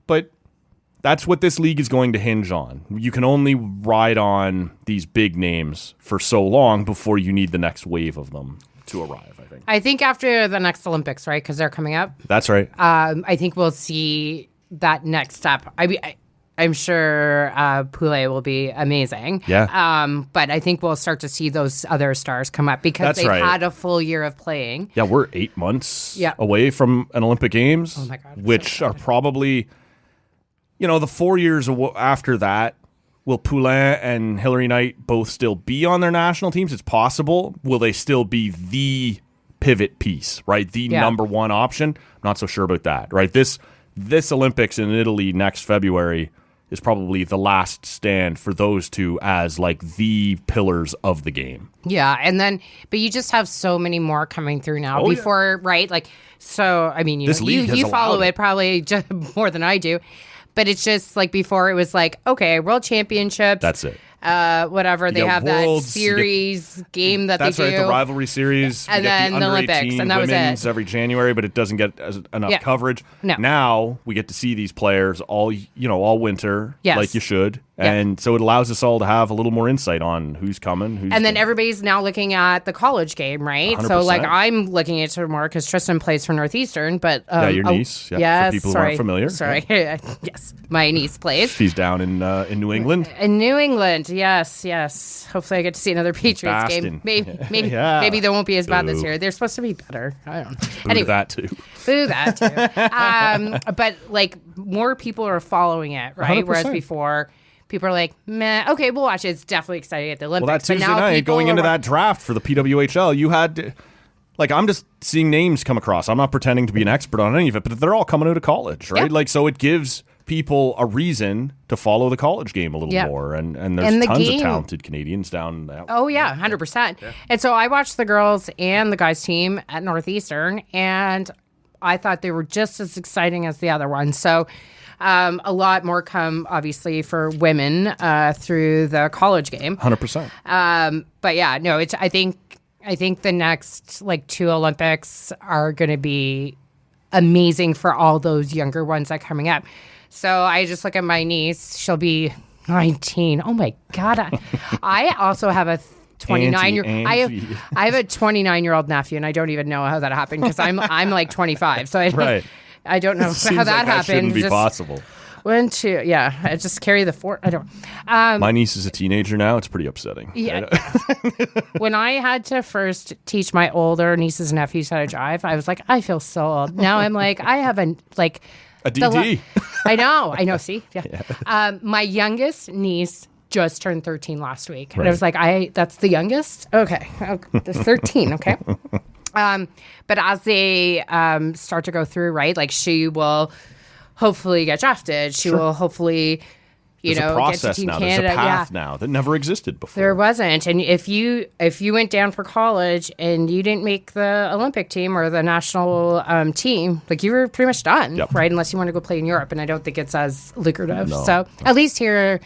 but that's what this league is going to hinge on. You can only ride on these big names for so long before you need the next wave of them to arrive, I think. I think after the next Olympics, right? Because they're coming up. That's right. I think we'll see that next step. I'm sure Poulet will be amazing. Yeah. But I think we'll start to see those other stars come up because they've had a full year of playing. Yeah, we're 8 months away from an Olympic Games, oh my God, which are probably... the 4 years after that, will Poulin and Hillary Knight both still be on their national teams? It's possible. Will they still be the pivot piece, right? The number one option? I'm not so sure about that, right? This Olympics in Italy next February is probably the last stand for those two as like the pillars of the game. Yeah, and then, but you just have so many more coming through now right? Like, so, I mean, you follow it probably just more than I do. But it's just like before it was like, okay, World Championships. That's it. Whatever. They have that series game that they do. That's right, the rivalry series. And then the Olympics. And that was it. Every January, but it doesn't get enough coverage. No. Now we get to see these players all winter, like you should. And so it allows us all to have a little more insight on who's coming. And then everybody's now looking at the college game, right? 100%. So like I'm looking at it more because Tristan plays for Northeastern, but your niece. Yeah, for people who aren't familiar. Sorry, yes, my niece plays. She's down in New England. In New England, yes. Hopefully, I get to see another Patriots game. Maybe they won't be as bad this year. They're supposed to be better. I don't know. Anyway, that too. Boo that too. But like more people are following it, right? 100%. Whereas before. People are like, meh, okay, we'll watch it. It's definitely exciting at the Olympics. Well, that Tuesday night, going into that draft for the PWHL, you had, I'm just seeing names come across. I'm not pretending to be an expert on any of it, but they're all coming out of college, right? Yeah. So it gives people a reason to follow the college game a little more. And there's tons of talented Canadians down that. Oh, yeah, 100%. Yeah. And so I watched the girls and the guys team at Northeastern, and I thought they were just as exciting as the other ones. So... a lot more come, obviously, for women through the college game. 100%. But yeah, no, I think the next 2 Olympics are going to be amazing for all those younger ones that are coming up. So I just look at my niece; she'll be 19. Oh my God! I also have a 29-year. I have a 29-year-old nephew, and I don't even know how that happened because I'm 25. So I don't know how that happened. Shouldn't be possible. 1, 2, yeah. I just carry the 4. I don't. My niece is a teenager now. It's pretty upsetting. Yeah. When I had to first teach my older nieces and nephews how to drive, I was like, I feel so old. Now I'm like, I have a DD. I know. See, yeah. My youngest niece just turned 13 last week, and I was like, that's the youngest. Okay, there's 13. Okay. But as they start to go through, right, she will hopefully get drafted. She will hopefully You There's know, a process get to Team now. Canada. There's a path now that never existed before. There wasn't. And if you went down for college and you didn't make the Olympic team or the national team, like you were pretty much done, right? Unless you want to go play in Europe, and I don't think it's as lucrative. No. So at least here,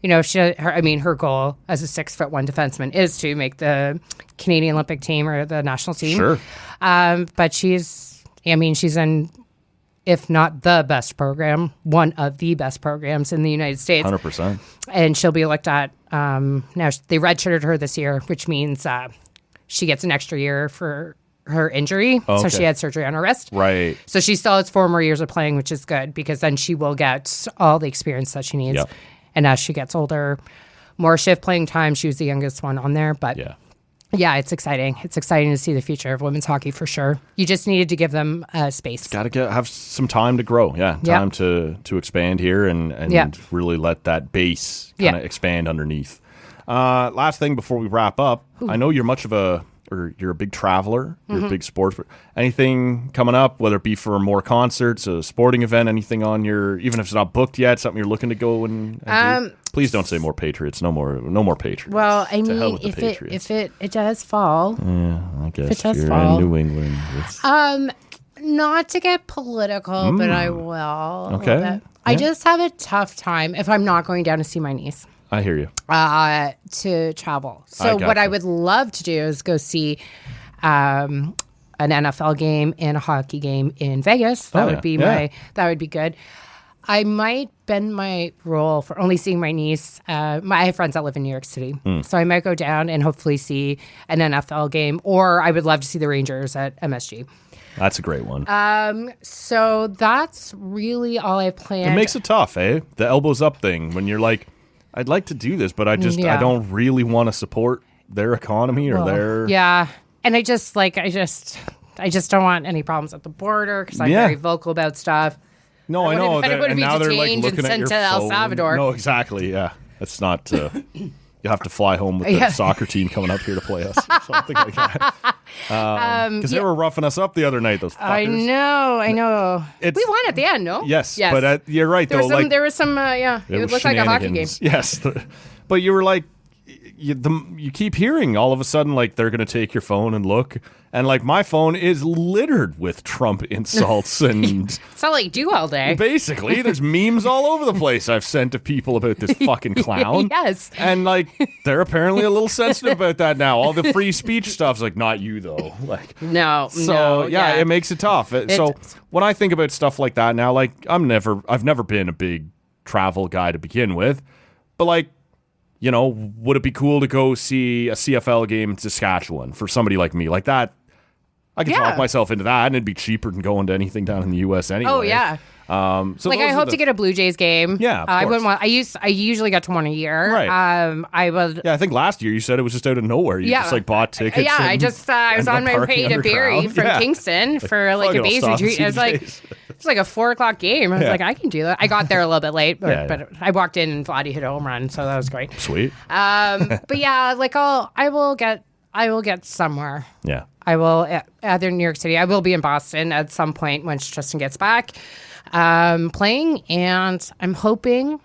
you know, her goal as a 6'1" defenseman is to make the Canadian Olympic team or the national team. Sure. But she's in, if not the best program, one of the best programs in the United States. 100%. And she'll be looked at. Now, they redshirted her this year, which means she gets an extra year for her injury. Okay. So she had surgery on her wrist. Right. So she still has 4 more years of playing, which is good because then she will get all the experience that she needs. Yep. And as she gets older, more shift playing time. She was the youngest one on there. But yeah, it's exciting. It's exciting to see the future of women's hockey for sure. You just needed to give them space. Got to have some time to grow. Yeah, time to expand here and really let that base kind of expand underneath. Last thing before we wrap up, I know you're you're a big traveler. You're a big sports. Anything coming up, whether it be for more concerts, a sporting event, anything on your, even if it's not booked yet, something you're looking to go and do? Please don't say more Patriots. No more Patriots. Well, I To mean, hell with the if Patriots. it does fall, I guess it does you're fall. in New England. Not to get political, but I will. a little Okay. bit. I just have a tough time if I'm not going down to see my niece. I hear you. To travel. So what I would love to do is go see an NFL game and a hockey game in Vegas. That would be that would be good. I might bend my rule for only seeing my niece. I have friends that live in New York City. So I might go down and hopefully see an NFL game, or I would love to see the Rangers at MSG. That's a great one. So that's really all I planned. It makes it tough, eh? The elbows up thing when you're like, I'd like to do this, but I don't really want to support their economy or their... Yeah. And I just don't want any problems at the border because I'm very vocal about stuff. No, I know. I don't want to And be now they're like detained looking and at sent your to El phone. Salvador. No, exactly. Yeah. That's not... you have to fly home with the soccer team coming up here to play us or something like that. Because they were roughing us up the other night, those fuckers. I know. We won at the end, no? Yes. But you're right, though. There was some, it would look like a hockey game. Yes. But you were like, you keep hearing all of a sudden, like, they're going to take your phone and look. And, like, my phone is littered with Trump insults. And it's all I do all day. Basically, there's memes all over the place I've sent to people about this fucking clown. Yes. And, like, they're apparently a little sensitive about that now. All the free speech stuff's like, not you, though. Like, no. It makes it tough. So when I think about stuff like that now, like, I've never been a big travel guy to begin with. But, like, you know, would it be cool to go see a CFL game in Saskatchewan for somebody like me? Like that, I could talk myself into that, and it'd be cheaper than going to anything down in the U.S. anyway. Oh, yeah. So like, I hope to get a Blue Jays game. Yeah, of I course. wouldn't want. I usually got to one a year. Right. I would. Yeah, I think last year you said it was just out of nowhere. You just like bought tickets. Yeah, I was on my way to Barrie from Kingston for like a Bays retreat. It was like it's like a 4:00 game. I was like, I can do that. I got there a little bit late, but I walked in and Vladdy hit a home run, so that was great. Sweet. But yeah, like I will get somewhere. Yeah. I will either in New York City. I will be in Boston at some point once Tristan gets back. Playing, and I'm hoping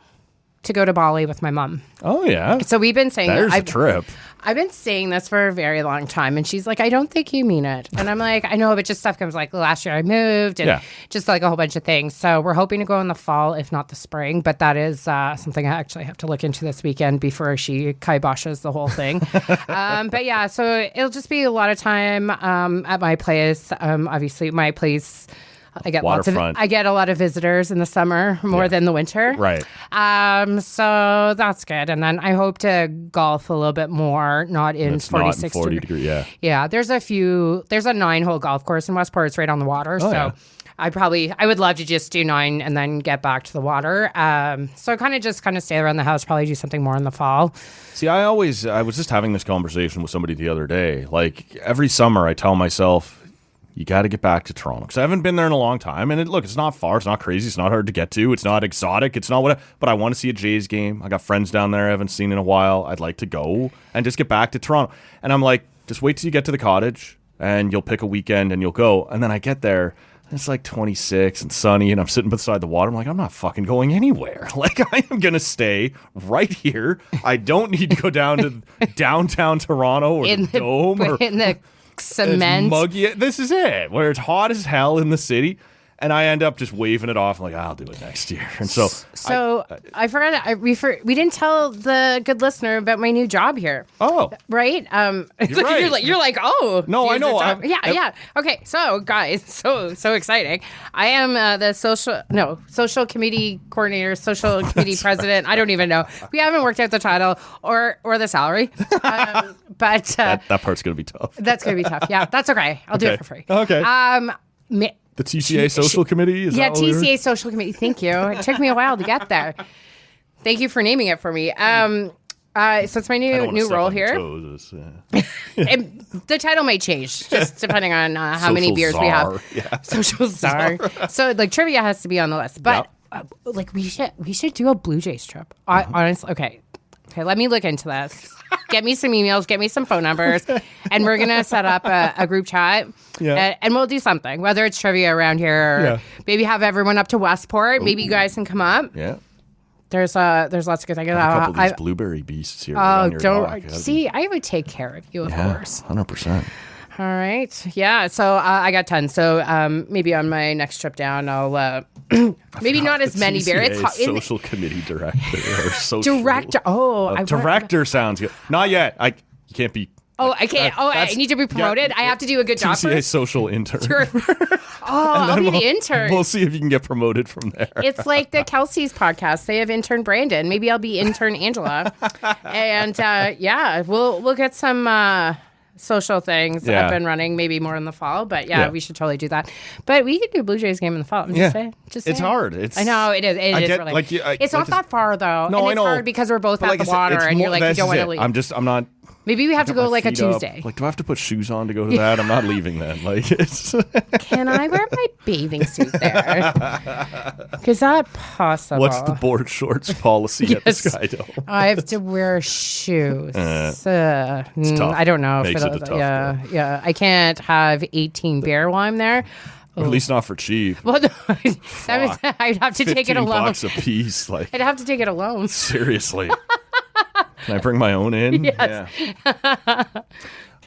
to go to Bali with my mom. Oh, yeah. So we've been saying there's a trip. I've been saying this for a very long time, and she's like, I don't think you mean it. And I'm like, I know, but just stuff comes like last year I moved and just like a whole bunch of things. So we're hoping to go in the fall, if not the spring. But that is something I actually have to look into this weekend before she kiboshes the whole thing. But yeah, so it'll just be a lot of time at my place. Obviously, my place. I get a lot of visitors in the summer more than the winter. Right. So that's good. And then I hope to golf a little bit more, not in 46 degree. Yeah. Yeah. There's a 9-hole golf course in Westport. It's right on the water. I would love to just do 9 and then get back to the water. So kind of stay around the house, probably do something more in the fall. See, I was just having this conversation with somebody the other day. Like every summer I tell myself, you got to get back to Toronto because I haven't been there in a long time. And it's not far. It's not crazy. It's not hard to get to. It's not exotic. It's not what. But I want to see a Jays game. I got friends down there I haven't seen in a while. I'd like to go and just get back to Toronto. And I'm like, just wait till you get to the cottage and you'll pick a weekend and you'll go. And then I get there. It's like 26 and sunny, and I'm sitting beside the water. I'm like, I'm not fucking going anywhere. Like, I am going to stay right here. I don't need to go down to downtown Toronto or the Dome. Or in the cement. Muggy. This is it, where it's hot as hell in the city. And I end up just waving it off. I'm like, I'll do it next year. And so I forgot. We didn't tell the good listener about my new job here. Oh, right. Right. You're like, oh, no, I know. Yeah. Okay, so guys, so exciting. I am the social committee coordinator, social committee president. I don't even know. We haven't worked out the title or the salary, but that part's gonna be tough. That's gonna be tough. Yeah, that's okay. I'll do it for free. Okay. The TCA Social Committee? TCA Social Committee. Thank you. It took me a while to get there. Thank you for naming it for me. So it's my new role here. The title may change just depending on how many beers we have. Yeah. Social czar. So like trivia has to be on the list, but like we should do a Blue Jays trip. Honestly, okay. Let me look into this. Get me some emails, get me some phone numbers, and we're going to set up a group chat, and we'll do something, whether it's trivia around here or maybe have everyone up to Westport. Ooh. Maybe you guys can come up. Yeah. There's lots of good things. A couple of these blueberry beasts here. Oh, don't. See, I would take care of you, of course. 100%. All right. Yeah. So I got tons. So maybe on my next trip down, I'll maybe not as many beers. Social committee director or social director. Director sounds good. Not yet. You can't be. Oh, I can't. I need to be promoted. I have to do a good job. TCA social intern. I'll be the intern. We'll see if you can get promoted from there. It's like the Kelsey's podcast. They have intern Brandon. Maybe I'll be intern Angela. And we'll get some social things up and running, maybe more in the fall. But we should totally do that. But we could do a Blue Jays game in the fall. I'm just saying. It's hard. I know it is. It is really. It's not that far though. No, and I know. It's hard because we're both at the water, and you're like, you don't want to leave. I'm not. Maybe we have to go like a Tuesday. Like, do I have to put shoes on to go to that? I'm not leaving then. Like, it's. Can I wear my bathing suit there? Is that possible? What's the board shorts policy at the Sky Dome? I have to wear shoes. It's tough. I don't know. Makes it a tough yeah. I can't have 18 beer while I'm there. Or at least not for cheap. Well, no, I'd have to take it alone. $15 a piece. Like, I'd have to take it alone. Seriously. Can I bring my own in? Yes. Yeah.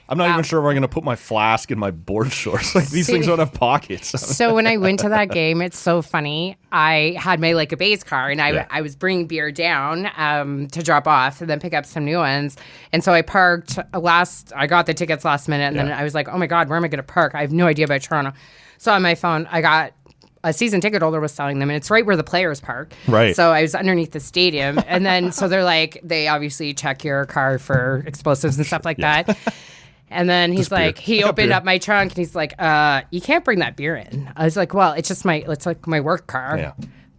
I'm not even sure where I'm going to put my flask in my board shorts. Like, these things don't have pockets. So when I went to that game, it's so funny. I had my Lake of Bays car, and I was bringing beer down to drop off and then pick up some new ones. And so I parked I got the tickets last minute, and then I was like, oh my God, where am I going to park? I have no idea about Toronto. So on my phone, I got a season ticket holder was selling them, and it's right where the players park. Right. So I was underneath the stadium, and then so they're like, they obviously check your car for explosives and stuff like that. And then he's like, he opened up my trunk, and he's like, you can't bring that beer in. I was like, well, it's like my work car. Yeah.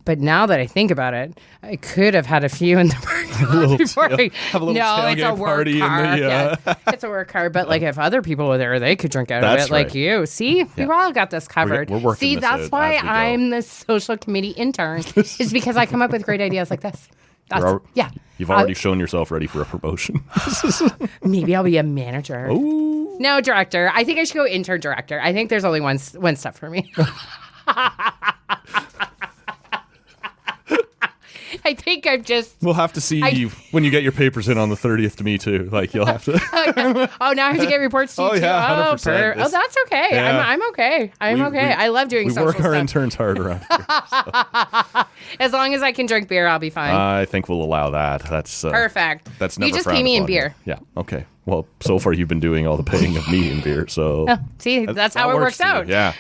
But now that I think about it, I could have had a few in the parking lot before have a little it's a work party car. It's a work car. But like if other people were there, they could drink out of it like you. See, we've all got this covered. We're working See, that's why I'm the social committee intern, is because I come up with great ideas like this. You've already shown yourself ready for a promotion. Maybe I'll be a manager. Ooh. No, director. I think I should go intern director. I think there's only one step for me. I think I'm just. We'll have to see you when you get your papers in on the 30th to me too. Like you'll have to. Oh, now I have to get reports to you too. Yeah, 100%. Oh, that's okay. Yeah. I'm okay. I'm okay. I love doing social stuff. We work our interns hard around here. So. As long as I can drink beer, I'll be fine. I think we'll allow that. That's perfect. That's never. You just pay me in beer. Yeah. Okay. Well, so far you've been doing all the paying of me in beer, so see, that's how it works out. Yeah.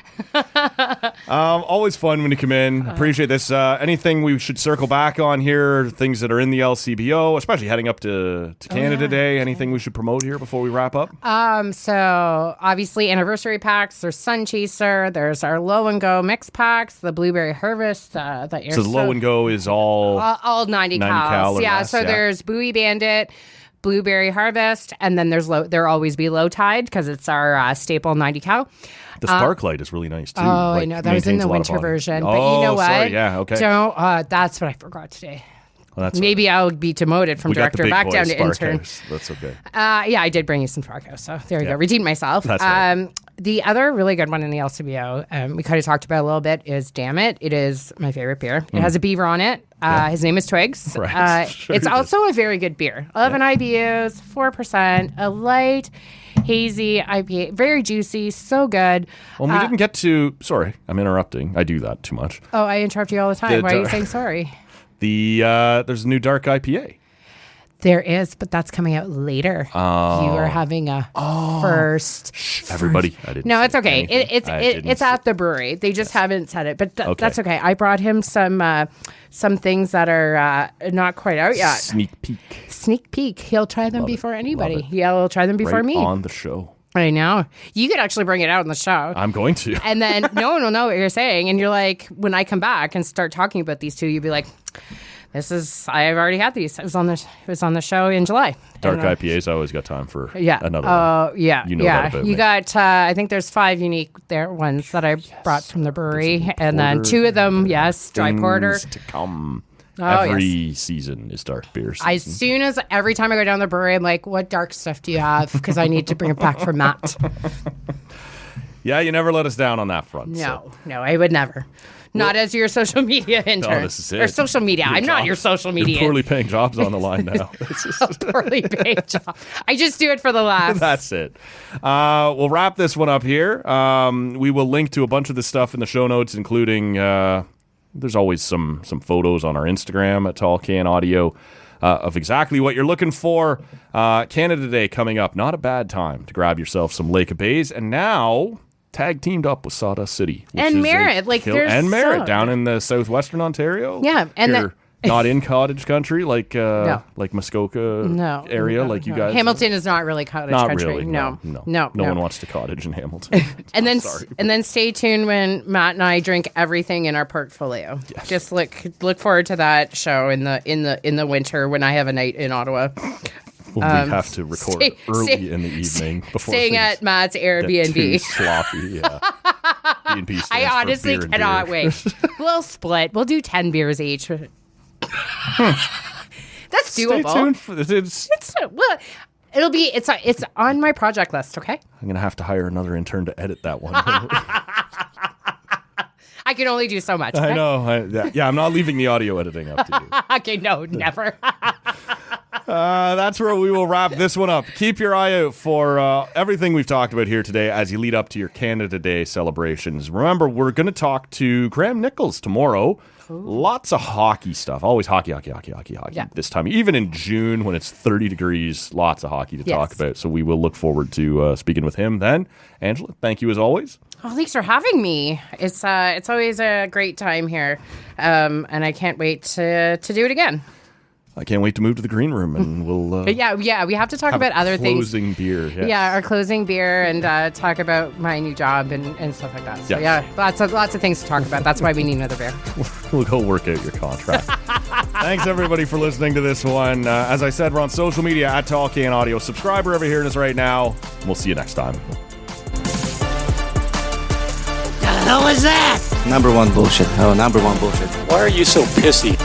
Always fun when you come in. Appreciate this. Anything we should circle back on here? Things that are in the LCBO, especially heading up to Canada Day. Anything we should promote here before we wrap up? So obviously anniversary packs. There's Sun Chaser. There's our Low and Go mix packs. The Blueberry Harvest. So Low and Go is all 90 calories. Yeah. So there's Buoy Bandit, Blueberry Harvest, and then there'll always be Low Tide because it's our staple 90 cal. The Sparklight is really nice too. Oh, I know that was in the winter version. But you know what? Sorry. Yeah, okay. That's what I forgot today. Well, maybe I'll be demoted from director back down to intern. That's okay. I did bring you some Fargo, so there you go. Redeemed myself. That's right. The other really good one in the LCBO, we kind of talked about a little bit, is Damn It. It is my favorite beer. It has a beaver on it. His name is Twigs. Right. Sure it's also a very good beer. 11 IBUs, 4%, a light, hazy IPA, very juicy, so good. Well, we didn't get to. Sorry, I'm interrupting. I do that too much. Oh, I interrupt you all the time. Why are you saying sorry? There's a new dark IPA. There is, but that's coming out later. You are having a first. Everybody, I didn't. No, it's okay. Anything. It's at the brewery. They just haven't said it, but that's okay. I brought him some things that are not quite out yet. Sneak peek. He'll try them before anybody. Yeah, he'll try them before me on the show. I know. You could actually bring it out on the show. I'm going to. And then no one will know what you're saying. And you're like, when I come back and start talking about these two, you'll be like, I've already had these. It was on the show in July. Dark IPAs, I always got time for another one. Yeah. You know that about you me. Got, I think there's 5 unique ones that I brought from the brewery. And then 2 of them, dry porter. To come. Oh, Every season is dark beer season. Every time I go down the brewery, I'm like, what dark stuff do you have? Because I need to bring it back for Matt. Yeah, you never let us down on that front. No, I would never. Not as your social media intern. No, this is it. Or social media. I'm not your social media. Your poorly paying job's on the line now. Poorly paid job. I just do it for the laughs. That's it. We'll wrap this one up here. We will link to a bunch of this stuff in the show notes, including there's always some photos on our Instagram at Tall Can Audio of exactly what you're looking for. Canada Day coming up. Not a bad time to grab yourself some Lake of Bays. And now tag teamed up with Sawdust City. And Merritt. Merritt down in the southwestern Ontario. Yeah. And not in cottage country like Muskoka area like you guys. Hamilton is not really cottage country. Really, no one wants to cottage in Hamilton. and then stay tuned when Matt and I drink everything in our portfolio. Yes. Just look forward to that show in the winter when I have a night in Ottawa. We have to record early in the evening before staying at Matt's Airbnb. Too sloppy, yeah. B&B I honestly cannot wait. We'll split. We'll do 10 beers each. That's doable. Stay tuned for this. It's on my project list. Okay. I'm gonna have to hire another intern to edit that one. I can only do so much. Okay? I know. I'm not leaving the audio editing up to you. Okay, no, never. That's where we will wrap this one up. Keep your eye out for everything we've talked about here today as you lead up to your Canada Day celebrations. Remember, we're going to talk to Graham Nichols tomorrow. Ooh. Lots of hockey stuff. Always hockey. Yeah. This time, even in June when it's 30 degrees, lots of hockey to talk about. So we will look forward to speaking with him then. Angela, thank you as always. Oh, thanks for having me. It's always a great time here, and I can't wait to do it again. I can't wait to move to the green room, and we'll. We have to talk about other things. Closing beer. Yes. Yeah, our closing beer, and talk about my new job and stuff like that. So lots of things to talk about. That's why we need another beer. We'll go work out your contract. Thanks everybody for listening to this one. As I said, we're on social media at Tall Can Audio. Subscribe wherever you're hearing us right now. We'll see you next time. The hell is that? Number one bullshit. Oh, number one bullshit. Why are you so pissy?